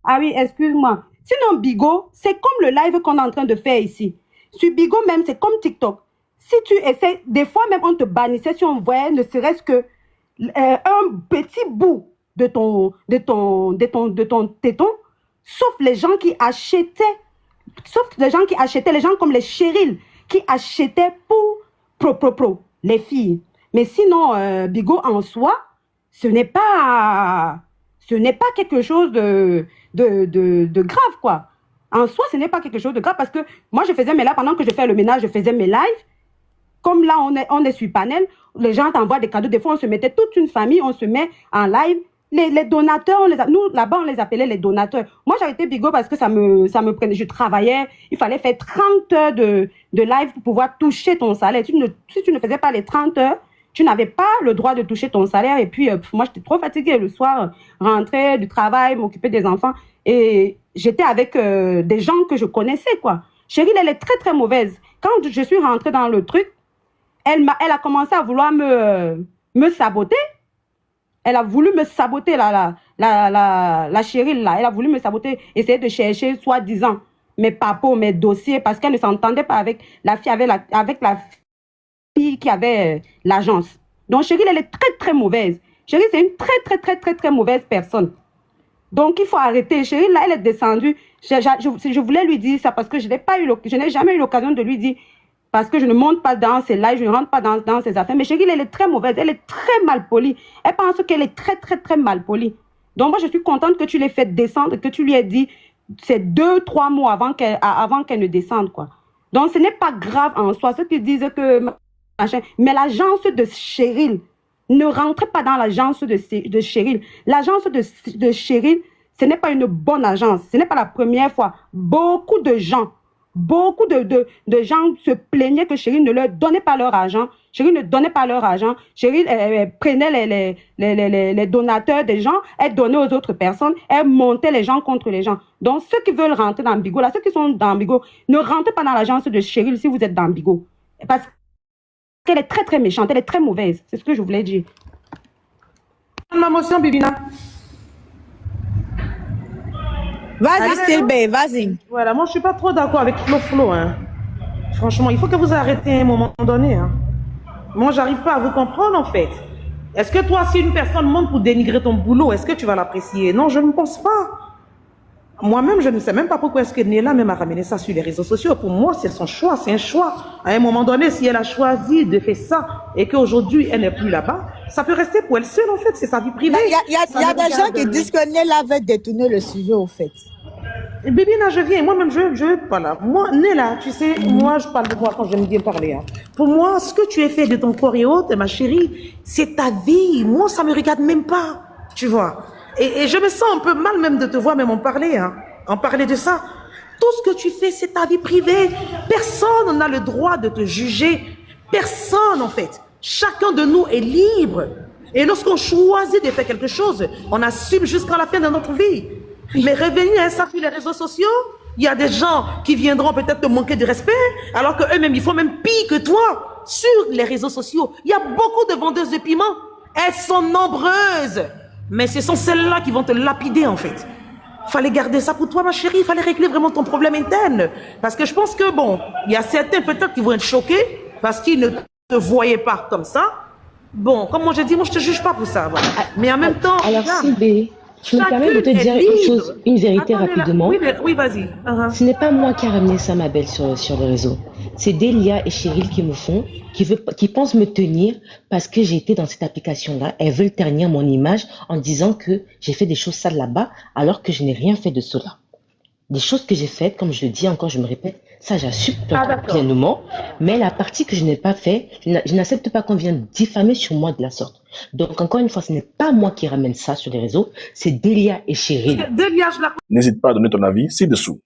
Ah oui, excuse-moi. Sinon, Bigo, c'est comme le live qu'on est en train de faire ici. Sur Bigo même, c'est comme TikTok. Si tu essaies, des fois même on te bannissait si on voyait ne serait-ce que un petit bout de ton téton, sauf les gens qui achetaient, les gens comme les Cheryl, qui achetaient pour les filles. Mais sinon, Bigo en soi, ce n'est pas quelque chose de grave, quoi. En soi, ce n'est pas quelque chose de grave parce que moi, je faisais mes lives, pendant que je fais le ménage, je faisais mes lives. Comme là, on est sur panel, les gens t'envoient des cadeaux. Des fois, on se mettait toute une famille, on se met en live. Les donateurs, nous, là-bas, on les appelait les donateurs. Moi, j'ai arrêté Bigo parce que ça me prenait. Je travaillais, il fallait faire 30 heures de live pour pouvoir toucher ton salaire. Si tu ne faisais pas les 30 heures, Tu n'avais pas le droit de toucher ton salaire. Et puis, moi, j'étais trop fatiguée le soir, rentrer du travail, m'occuper des enfants. Et j'étais avec des gens que je connaissais, quoi. Cheryl, elle est très, très mauvaise. Quand je suis rentrée dans le truc, elle a commencé à vouloir me saboter. Elle a voulu me saboter, la Cheryl, là. Elle a voulu me saboter, essayer de chercher, soi-disant, mes papos, mes dossiers, parce qu'elle ne s'entendait pas avec la fille, avec la fille qui avait l'agence. Donc, Cheryl, elle est très, très mauvaise. Cheryl, c'est une très, très, très, très, très mauvaise personne. Donc, il faut arrêter. Cheryl, là, elle est descendue. Je voulais lui dire ça parce que je n'ai jamais eu l'occasion de lui dire, parce que je ne monte pas dans ses lives, je ne rentre pas dans ses affaires. Mais Cheryl, elle est très mauvaise. Elle est très mal polie. Elle pense qu'elle est très, très, très mal polie. Donc, moi, je suis contente que tu l'aies fait descendre, que tu lui aies dit c'est 2-3 mois avant qu'elle ne descende, quoi. Donc, ce n'est pas grave en soi. Ceux qui disent que... machin, mais l'agence de Cheryl, ne rentrez pas dans l'agence de Cheryl. L'agence de Cheryl, ce n'est pas une bonne agence. Ce n'est pas la première fois. Beaucoup de gens se plaignaient que Cheryl ne leur donnait pas leur argent. Cheryl ne donnait pas leur argent. Cheryl prenait les donateurs des gens, elle donnait aux autres personnes, elle montait les gens contre les gens. Donc, ceux qui veulent rentrer dans Bigo, là, ceux qui sont dans Bigo, ne rentrez pas dans l'agence de Cheryl si vous êtes dans Bigo. Parce qu'elle est très, très méchante, elle est très mauvaise. C'est ce que je voulais dire. Ma motion, Bibina. Vas-y, Stilbe, vas-y. Voilà, moi, je ne suis pas trop d'accord avec Flo, hein. Franchement, il faut que vous arrêtez à un moment donné, hein. Moi, j'arrive pas à vous comprendre, en fait. Est-ce que toi, si une personne monte pour dénigrer ton boulot, est-ce que tu vas l'apprécier? Non, je ne pense pas. Moi-même, je ne sais même pas pourquoi est-ce que Néla même a ramené ça sur les réseaux sociaux. Pour moi, c'est son choix, c'est un choix. À un moment donné, si elle a choisi de faire ça et qu'aujourd'hui, elle n'est plus là-bas, ça peut rester pour elle seule, en fait. C'est sa vie privée. Il y a des gens qui disent que Néla avait détourné le sujet, au fait. Bébina, je viens. Moi-même, voilà. Moi, Néla, tu sais, moi, je parle de moi quand j'aime bien parler. Hein. Pour moi, ce que tu as fait de ton corps et autres, ma chérie, c'est ta vie. Moi, ça me regarde même pas. Tu vois. Et je me sens un peu mal même de te voir même en parler, hein, en parler de ça. Tout ce que tu fais, c'est ta vie privée. Personne n'a le droit de te juger. Personne, en fait. Chacun de nous est libre. Et lorsqu'on choisit de faire quelque chose, on assume jusqu'à la fin de notre vie. Mais revenir à ça sur les réseaux sociaux, il y a des gens qui viendront peut-être te manquer de respect, alors qu'eux-mêmes, ils font même pire que toi sur les réseaux sociaux. Il y a beaucoup de vendeuses de piments. Elles sont nombreuses. Mais ce sont celles-là qui vont te lapider, en fait. Fallait garder ça pour toi, ma chérie. Il fallait régler vraiment ton problème interne. Parce que je pense que, bon, il y a certains peut-être qui vont être choqués parce qu'ils ne te voyaient pas comme ça. Bon, comme moi je dis, moi je te juge pas pour ça. Voilà. Mais en même temps... Alors, Sylvie, je me permets de te dire une chose, une vérité rapidement. Oui, vas-y. Ce n'est pas moi qui a ramené ça, ma belle, sur le réseau. C'est Delia et Cheryl qui pensent me tenir parce que j'ai été dans cette application-là. Elles veulent ternir mon image en disant que j'ai fait des choses sales là-bas alors que je n'ai rien fait de cela. Des choses que j'ai faites, comme je le dis encore, je me répète, ça j'assume pleinement. Mais la partie que je n'ai pas fait, je n'accepte pas qu'on vienne diffamer sur moi de la sorte. Donc encore une fois, ce n'est pas moi qui ramène ça sur les réseaux, c'est Delia et Cheryl. Delia, je la... N'hésite pas à donner ton avis ci-dessous.